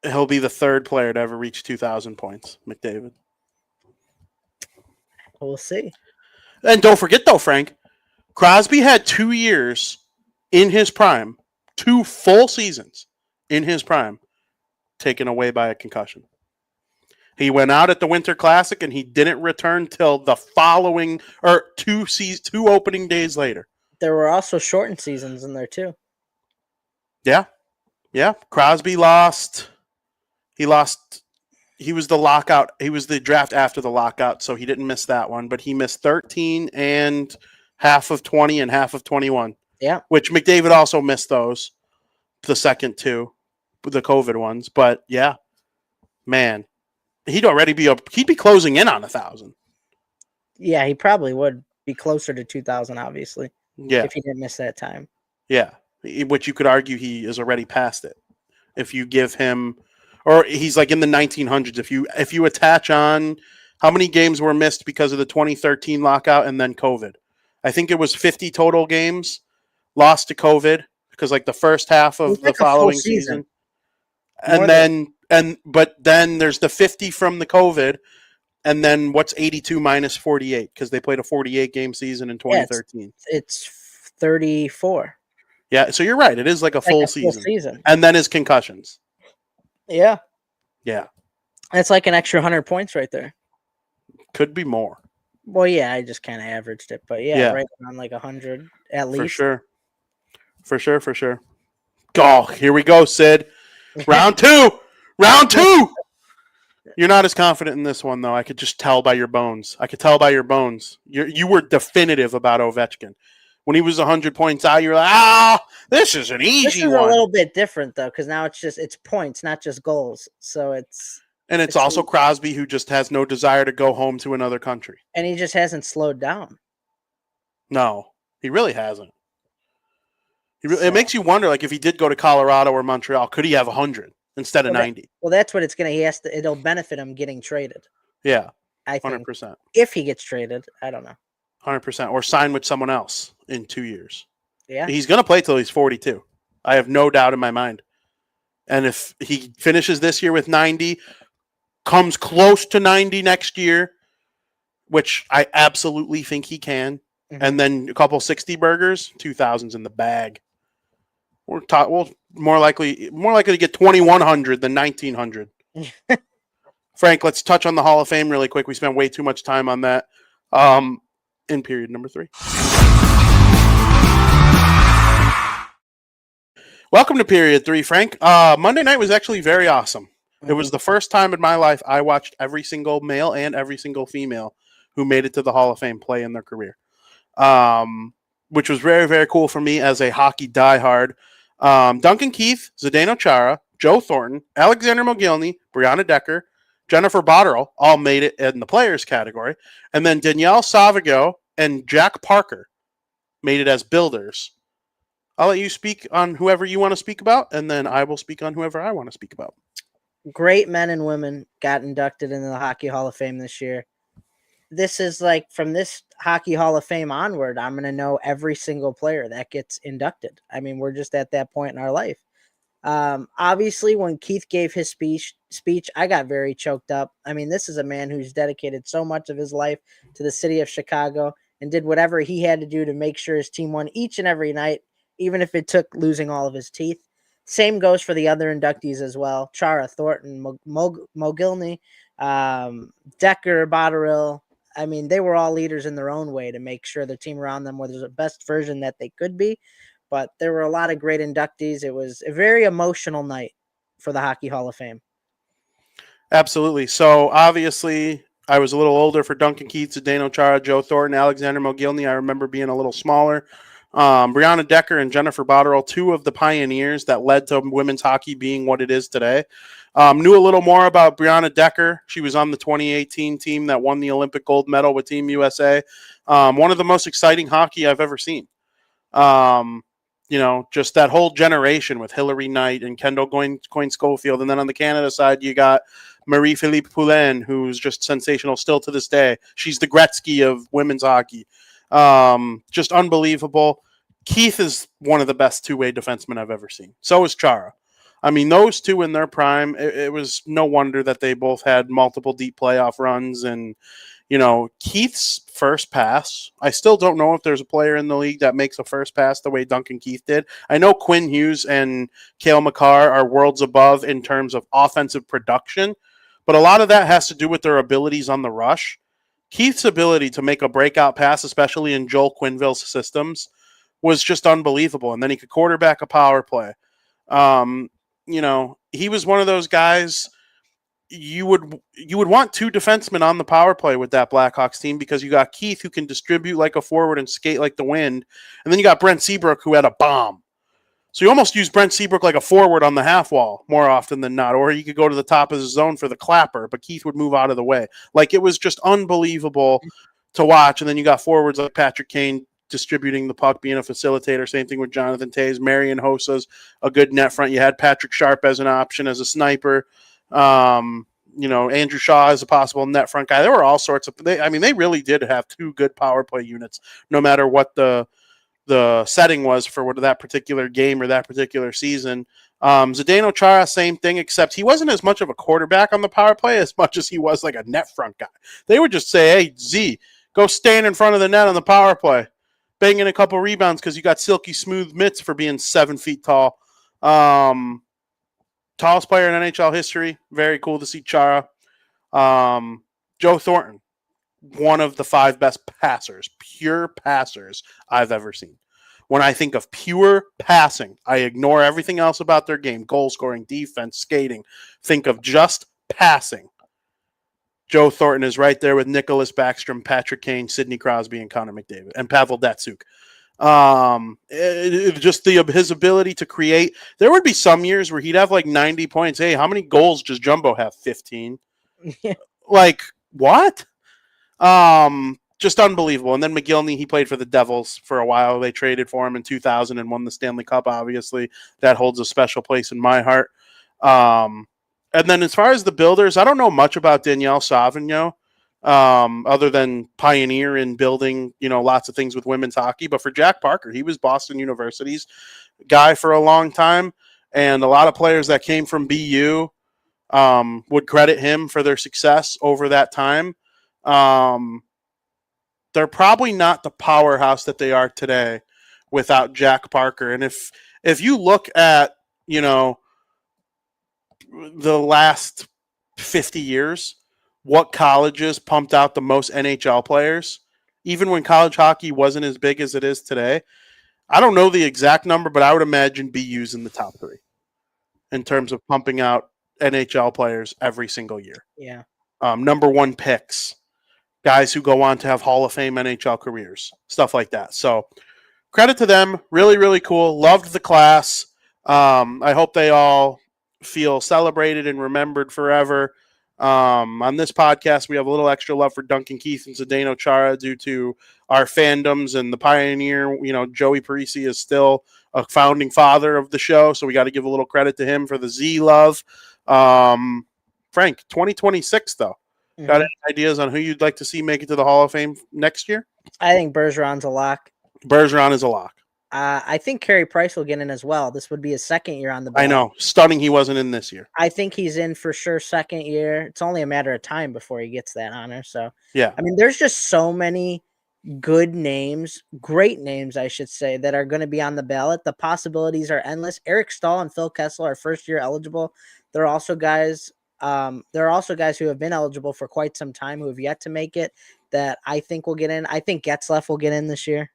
he'll be the 3rd player to ever reach 2,000 points, McDavid. We'll see. And don't forget though, Frank, Crosby had 2 years in his prime, 2 full seasons in his prime, taken away by a concussion. He went out at the Winter Classic and he didn't return till the following or 2 opening days later. There were also shortened seasons in there too. Yeah. Crosby lost. He was the lockout. He was the draft after the lockout, so he didn't miss that one. But he missed 13 and half of 20 and half of 21. Yeah. Which McDavid also missed those, the second 2, the COVID ones. But yeah, man, he'd be closing in on 1,000. Yeah, he probably would be closer to 2,000, obviously. Yeah. If he didn't miss that time. Yeah. Which you could argue he is already past it. If you give him, or he's like in the 1900s. If you attach on how many games were missed because of the 2013 lockout and then COVID. I think it was 50 total games lost to COVID because like the first half of the following season. But then there's the 50 from the COVID, and then what's 82 minus 48 because they played a 48 game season in 2013. Yeah, it's 34. Yeah, so you're right. It is like a full season. And then his concussions. Yeah. Yeah. That's like an extra 100 points right there. Could be more. Well, yeah, I just kind of averaged it, but yeah, right around like 100 at least. For sure. Oh, here we go, Sid. Round two. You're not as confident in this one, though. I could just tell by your bones. You were definitive about Ovechkin. When he was 100 points out, you were like, this is an easy one. This is a little bit different, though, because now it's points, not just goals. So it's also Crosby, who just has no desire to go home to another country. And he just hasn't slowed down. No, he really hasn't. It makes you wonder, like, if he did go to Colorado or Montreal, could he have 100 instead of 90? Well, that's what it'll benefit him getting traded. Yeah, I think 100%. If he gets traded, I don't know. 100%. Or sign with someone else in 2 years. Yeah. He's going to play till he's 42. I have no doubt in my mind. And if he finishes this year with 90, comes close to 90 next year, which I absolutely think he can, and then a couple 60 burgers, 2,000's in the bag. We'll more likely to get 2,100 than 1,900. Frank, let's touch on the Hall of Fame really quick. We spent way too much time on that. In period number 3. Welcome to period 3, Frank. Monday night was actually very awesome. It was the first time in my life I watched every single male and every single female who made it to the Hall of Fame play in their career, which was very, very cool for me as a hockey diehard. Duncan Keith, Zdeno Chara, Joe Thornton, Alexander Mogilny, Brianna Decker, Jennifer Botterill all made it in the players category. And then Danielle Savago and Jack Parker made it as builders. I'll let you speak on whoever you want to speak about, and then I will speak on whoever I want to speak about. Great men and women got inducted into the Hockey Hall of Fame this year. This is like from this Hockey Hall of Fame onward, I'm going to know every single player that gets inducted. I mean, we're just at that point in our life. Obviously, when Keith gave his speech, I got very choked up. I mean, this is a man who's dedicated so much of his life to the city of Chicago and did whatever he had to do to make sure his team won each and every night, even if it took losing all of his teeth. Same goes for the other inductees as well. Chara, Thornton, Mogilny, Decker, Botterill. I mean, they were all leaders in their own way to make sure the team around them was the best version that they could be. But there were a lot of great inductees. It was a very emotional night for the Hockey Hall of Fame. Absolutely. So obviously, I was a little older for Duncan Keith, Zdeno Chara, Joe Thornton, Alexander Mogilny. I remember being a little smaller. Brianna Decker and Jennifer Botterill, two of the pioneers that led to women's hockey being what it is today. Knew a little more about Brianna Decker. She was on the 2018 team that won the Olympic gold medal with Team USA. One of the most exciting hockey I've ever seen. Just that whole generation with Hillary Knight and Kendall Coyne-Schofield. And then on the Canada side, you got Marie-Philippe Poulin, who's just sensational still to this day. She's the Gretzky of women's hockey. Just unbelievable. Keith is one of the best two-way defensemen I've ever seen. So is Chara. I mean, those two in their prime, it was no wonder that they both had multiple deep playoff runs. And, Keith's first pass, I still don't know if there's a player in the league that makes a first pass the way Duncan Keith did. I know Quinn Hughes and Cale Makar are worlds above in terms of offensive production, but a lot of that has to do with their abilities on the rush. Keith's ability to make a breakout pass, especially in Joel Quenneville's systems, was just unbelievable. And then he could quarterback a power play. He was one of those guys you would want two defensemen on the power play with that Blackhawks team, because you got Keith, who can distribute like a forward and skate like the wind. And then you got Brent Seabrook, who had a bomb. So you almost use Brent Seabrook like a forward on the half wall more often than not, or he could go to the top of his zone for the clapper, but Keith would move out of the way. Like, it was just unbelievable to watch. And then you got forwards like Patrick Kane distributing the puck, being a facilitator. Same thing with Jonathan Toews. Marian Hossa's a good net front. You had Patrick Sharp as an option as a sniper. Andrew Shaw is a possible net front guy. There were all sorts of. They really did have two good power play units, no matter what the setting was for that particular game or that particular season. Zdeno Chara, same thing, except he wasn't as much of a quarterback on the power play as much as he was like a net front guy. They would just say, "Hey, Z, go stand in front of the net on the power play, bang in a couple rebounds because you got silky smooth mitts for being 7 feet tall." Tallest player in NHL history. Very cool to see Chara. Joe Thornton, one of the 5 best passers, pure passers I've ever seen. When I think of pure passing, I ignore everything else about their game. Goal scoring, defense, skating. Think of just passing. Joe Thornton is right there with Nicholas Backstrom, Patrick Kane, Sidney Crosby, and Connor McDavid, and Pavel Datsyuk. His ability to create. There would be some years where he'd have like 90 points. Hey, how many goals does Jumbo have? 15. Like, what? Just unbelievable. And then Mogilny, he played for the Devils for a while. They traded for him in 2000 and won the Stanley Cup. Obviously, that holds a special place in my heart. And then as far as the builders, I don't know much about Danielle Savigno. Other than pioneer in building, lots of things with women's hockey. But for Jack Parker, he was Boston University's guy for a long time. And a lot of players that came from BU would credit him for their success over that time. They're probably not the powerhouse that they are today without Jack Parker. And if you look at, the last 50 years, what colleges pumped out the most NHL players, even when college hockey wasn't as big as it is today. I don't know the exact number, but I would imagine BU's in the top 3 in terms of pumping out NHL players every single year. Yeah. Number 1 picks, guys who go on to have Hall of Fame NHL careers, stuff like that. So credit to them. Really, really cool. Loved the class. I hope they all feel celebrated and remembered forever. On this podcast, we have a little extra love for Duncan Keith and Zdeno Chara due to our fandoms and the pioneer. Joey Parisi is still a founding father of the show, so we got to give a little credit to him for the Z love. Frank, 2026 though. Mm-hmm. Got any ideas on who you'd like to see make it to the Hall of Fame next year? I think Bergeron's a lock. Bergeron is a lock. I think Carey Price will get in as well. This would be his second year on the ballot. I know. Stunning he wasn't in this year. I think he's in for sure second year. It's only a matter of time before he gets that honor. So, yeah. I mean, there's just so many good names, great names, I should say, that are going to be on the ballot. The possibilities are endless. Eric Stahl and Phil Kessel are first year eligible. They're also guys. There are also guys who have been eligible for quite some time who have yet to make it that I think will get in. I think Getzlaf will get in this year.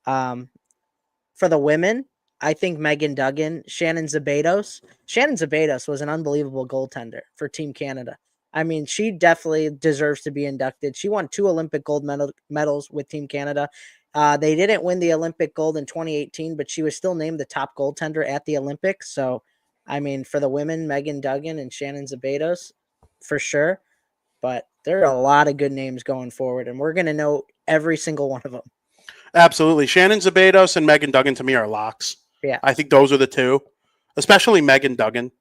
For the women, I think Megan Duggan, Shannon Zabatos. Shannon Zabatos was an unbelievable goaltender for Team Canada. I mean, she definitely deserves to be inducted. She won 2 Olympic gold medals with Team Canada. They didn't win the Olympic gold in 2018, but she was still named the top goaltender at the Olympics. So, I mean, for the women, Megan Duggan and Shannon Zabatos, for sure. But there are a lot of good names going forward, and we're going to know every single one of them. Absolutely. Shannon Zabatos and Megan Duggan to me are locks. Yeah. I think those are the two, especially Megan Duggan.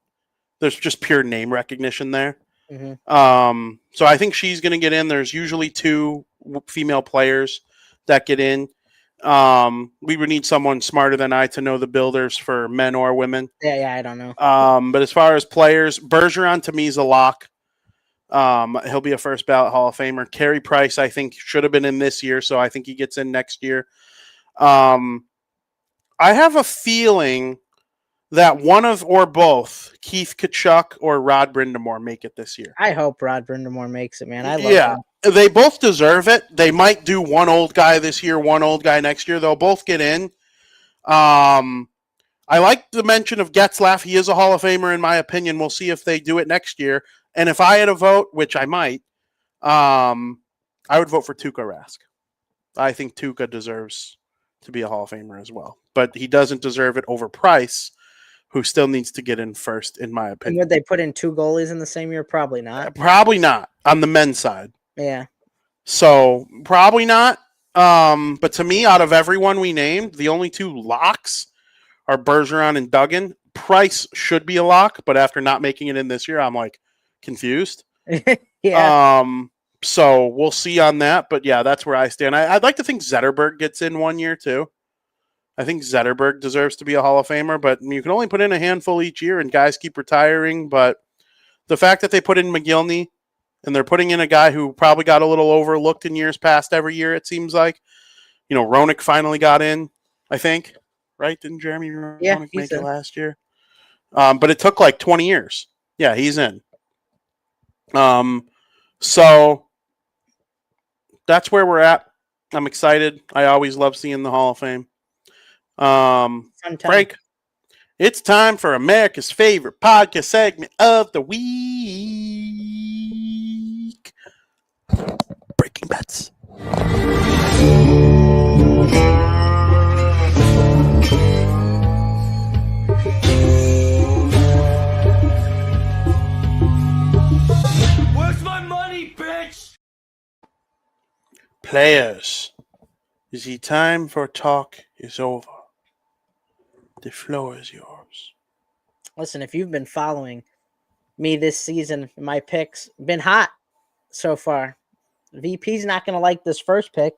There's just pure name recognition there. Mm-hmm. So I think she's going to get in. There's usually 2 female players that get in. We would need someone smarter than I to know the builders for men or women. Yeah, I don't know. But as far as players, Bergeron to me is a lock. He'll be a first ballot Hall of Famer. Carey Price, I think, should have been in this year, so I think he gets in next year. I have a feeling that one of or both Keith Tkachuk or Rod Brindamore make it this year. I hope Rod Brindamore makes it, man. I love him. They both deserve it. They might do one old guy this year, one old guy next year. They'll both get in. I like the mention of Getzlaf. He is a Hall of Famer, in my opinion. We'll see if they do it next year. And if I had a vote, which I might, I would vote for Tuukka Rask. I think Tuukka deserves to be a Hall of Famer as well. But he doesn't deserve it over Price, who still needs to get in first, in my opinion. And would they put in 2 goalies in the same year? Probably not. Probably not on the men's side. Yeah. So probably not. But to me, out of everyone we named, the only 2 locks are Bergeron and Duggan. Price should be a lock, but after not making it in this year, I'm like confused. Yeah. So we'll see on that. But yeah, that's where I stand. I'd like to think Zetterberg gets in one year too. I think Zetterberg deserves to be a Hall of Famer, but you can only put in a handful each year, and guys keep retiring. But the fact that they put in McGillney, and they're putting in a guy who probably got a little overlooked in years past every year, it seems like. You know, Roenick finally got in, I think. Right? Didn't Jeremy Roenick make it last year? But it took like 20 years. Yeah, he's in. So that's where we're at. I'm excited. I always love seeing the Hall of Fame. Frank, it's time for America's favorite podcast segment of the week. Breaking Bets. Where's my money, bitch? Players, the time for talk is over. The floor is yours. Listen, if you've been following me this season, my picks been hot so far. VP's not going to like this first pick.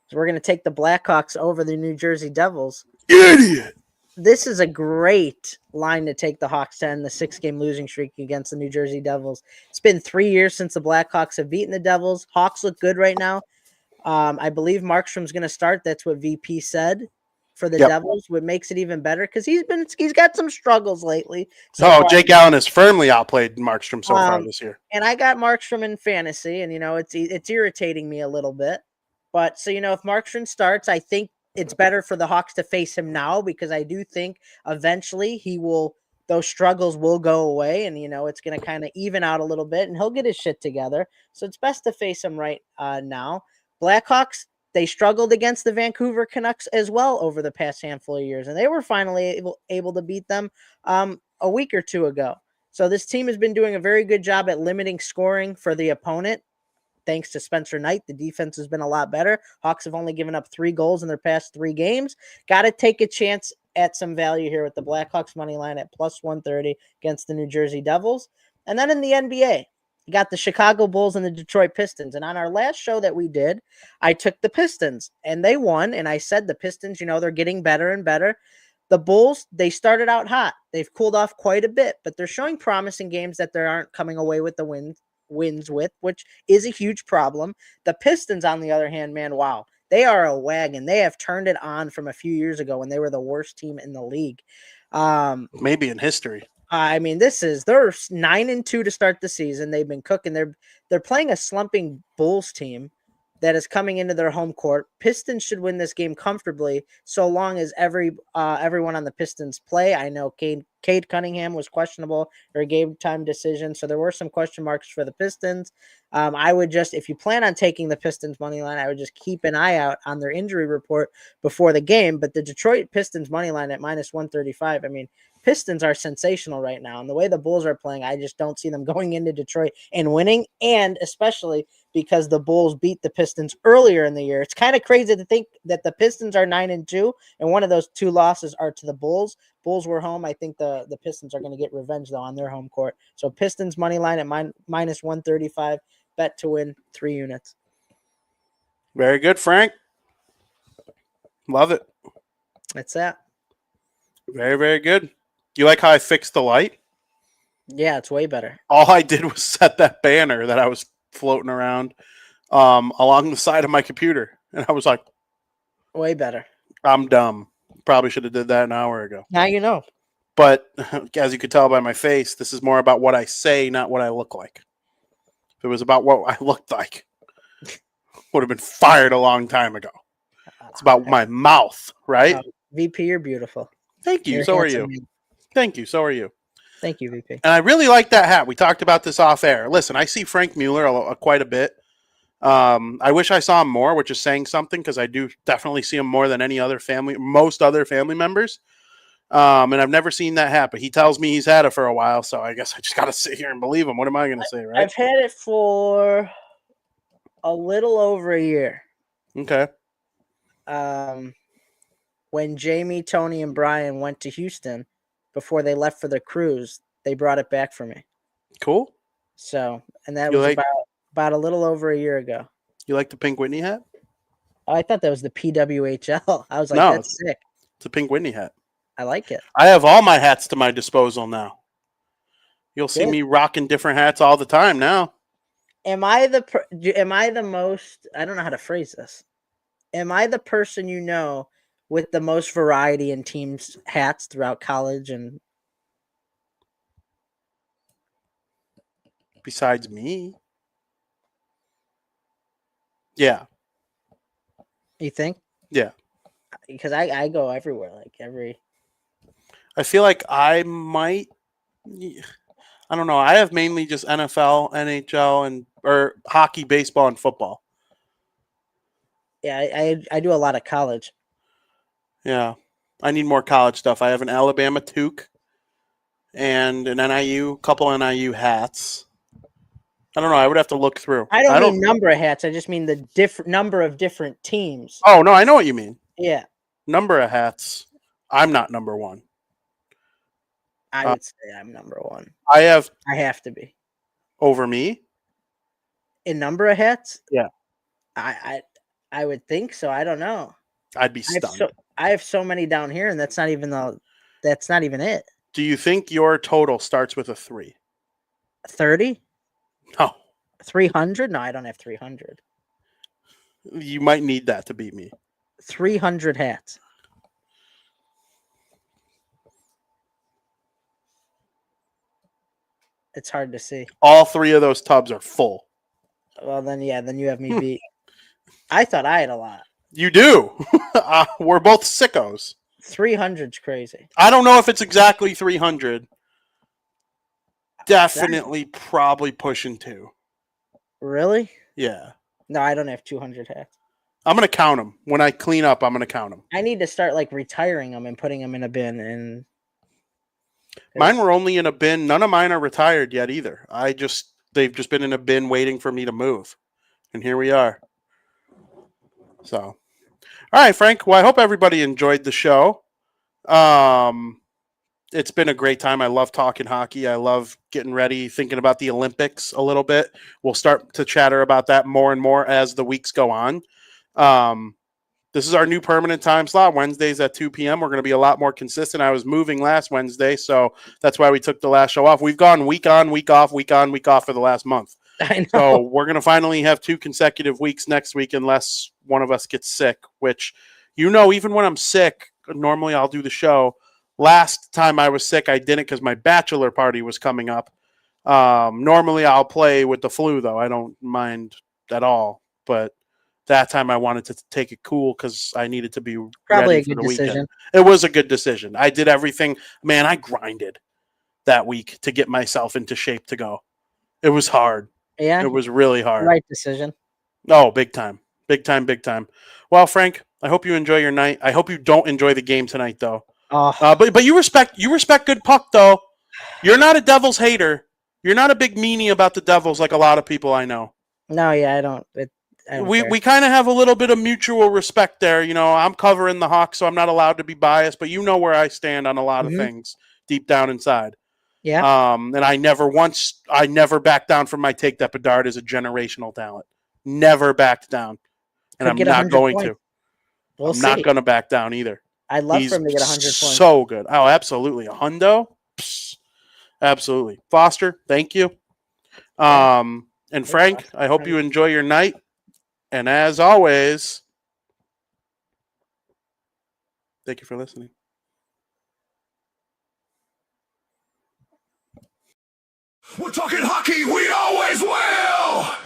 So we're going to take the Blackhawks over the New Jersey Devils. Idiot! This is a great line to take the Hawks to end the 6-game losing streak against the New Jersey Devils. It's been 3 years since the Blackhawks have beaten the Devils. Hawks look good right now. I believe Markstrom's going to start. That's what VP said for the Devils, what makes it even better because he's got some struggles lately. So Jake Allen has firmly outplayed Markstrom so far this year. And I got Markstrom in fantasy, and it's irritating me a little bit. But so if Markstrom starts, I think it's better for the Hawks to face him now because I do think eventually those struggles will go away, and it's going to kind of even out a little bit, and he'll get his shit together. So it's best to face him right now. Blackhawks, they struggled against the Vancouver Canucks as well over the past handful of years, and they were finally able to beat them a week or two ago. So this team has been doing a very good job at limiting scoring for the opponent. Thanks to Spencer Knight, the defense has been a lot better. Hawks have only given up 3 goals in their past 3 games. Got to take a chance at some value here with the Blackhawks money line at plus 130 against the New Jersey Devils. And then in the NBA, you got the Chicago Bulls and the Detroit Pistons. And on our last show that we did, I took the Pistons, and they won. And I said the Pistons, they're getting better and better. The Bulls, they started out hot. They've cooled off quite a bit, but they're showing promising games that they aren't coming away with the wins with, which is a huge problem. The Pistons, on the other hand, man, wow. They are a wagon. They have turned it on from a few years ago when they were the worst team in the league. Maybe in history. I mean, they're 9-2 to start the season. They've been cooking. They're playing a slumping Bulls team that is coming into their home court. Pistons should win this game comfortably, so long as everyone on the Pistons play. I know Cade Cunningham was questionable or a game time decision, so there were some question marks for the Pistons. I would just, if you plan on taking the Pistons money line, I would just keep an eye out on their injury report before the game. But the Detroit Pistons money line at -135, I mean, Pistons are sensational right now. And the way the Bulls are playing, I just don't see them going into Detroit and winning. And especially because the Bulls beat the Pistons earlier in the year. It's kind of crazy to think that the Pistons are 9-2, and one of those 2 losses are to the Bulls. Bulls were home. I think the Pistons are going to get revenge, though, on their home court. So Pistons money line at -135, bet to win 3 units. Very good, Frank. Love it. That's that. Very, very good. You like how I fixed the light? Yeah, it's way better. All I did was set that banner that I was floating around along the side of my computer. And I was like, way better. I'm dumb. Probably should have did that an hour ago. Now you know. But as you could tell by my face, this is more about what I say, not what I look like. If it was about what I looked like, would have been fired a long time ago. It's about my mouth, right? VP, you're beautiful. Thank you. You're So are you. handsome. Thank you. So are you. Thank you, VP. And I really like that hat. We talked about this off air. Listen, I see Frank Mueller quite a bit. I wish I saw him more, which is saying something, because I do definitely see him more than most other family members. And I've never seen that hat, but he tells me he's had it for a while, so I guess I just got to sit here and believe him. What am I going to say, right? I've had it for a little over a year. Okay. When Jamie, Tony, and Brian went to Houston before they left for the cruise, they brought it back for me. Cool. So, and that was about a little over a year ago. You like the Pink Whitney hat? Oh, I thought that was the PWHL. I was like, No, that's sick. It's a Pink Whitney hat. I like it. I have all my hats to my disposal now. You'll see me rocking different hats all the time now. Am I the most, I don't know how to phrase this. Am I the person you know with the most variety in teams' hats throughout college? And besides me? Yeah. you think? Yeah. Because I go everywhere, like every. I feel like I might. I don't know. I have mainly just NFL, NHL, or hockey, baseball, and football. Yeah, I do a lot of college. Yeah. I need more college stuff. I have an Alabama toque and an NIU, couple NIU hats. I don't know. I would have to look through. I don't mean number of hats. I just mean the number of different teams. Oh, no. I know what you mean. Yeah. Number of hats. I'm not number one. I would say I'm number one. I have to be. Over me? In number of hats? Yeah. I would think so. I don't know. I'd be stunned. I have so many down here, and that's not even it. Do you think your total starts with a 3? 30? No. 300? No, I don't have 300. You might need that to beat me. 300 hats. It's hard to see. All 3 of those tubs are full. Well, then you have me beat. I thought I had a lot. You do. We're both sickos. 300's crazy. I don't know if it's exactly 300. Definitely probably pushing 2. Really? Yeah. No, I don't have 200 hats. I'm going to count them. When I clean up, I'm going to count them. I need to start like retiring them and putting them in a bin. And mine were only in a bin. None of mine are retired yet either. They've just been in a bin waiting for me to move. And here we are. So, all right, Frank. Well, I hope everybody enjoyed the show. It's been a great time. I love talking hockey. I love getting ready, thinking about the Olympics a little bit. We'll start to chatter about that more and more as the weeks go on. This is our new permanent time slot, Wednesdays at 2 p.m. We're going to be a lot more consistent. I was moving last Wednesday, so that's why we took the last show off. We've gone week on, week off, week on, week off for the last month. I know. So we're going to finally have 2 consecutive weeks next week unless one of us gets sick, which, even when I'm sick, normally I'll do the show. Last time I was sick, I didn't because my bachelor party was coming up. Normally I'll play with the flu, though. I don't mind at all. But that time I wanted to take it cool because I needed to be Probably ready a for good the weekend. decision. It was a good decision. I did everything. Man, I grinded that week to get myself into shape to go. It was hard. Yeah, It was really hard. right decision. Oh, big time. Big time, big time. Well, Frank, I hope you enjoy your night. I hope you don't enjoy the game tonight, though. Oh, But you respect good puck, though. You're not a Devils hater. You're not a big meanie about the Devils like a lot of people I know. no, yeah, I don't care. We kind of have a little bit of mutual respect there. I'm covering the Hawks, so I'm not allowed to be biased, but you know where I stand on a lot of things deep down inside. Yeah. And I never backed down from my take that Bedard is a generational talent. Never backed down. And Could I'm get not 100 going points. to. We'll I'm see. not going to back down either. I'd love He's for him to get 100 points. so good. Oh, absolutely. A hundo? Psst. Absolutely. Foster, thank you. And Frank, I hope you enjoy your night. And as always, thank you for listening. We're talking hockey, we always will!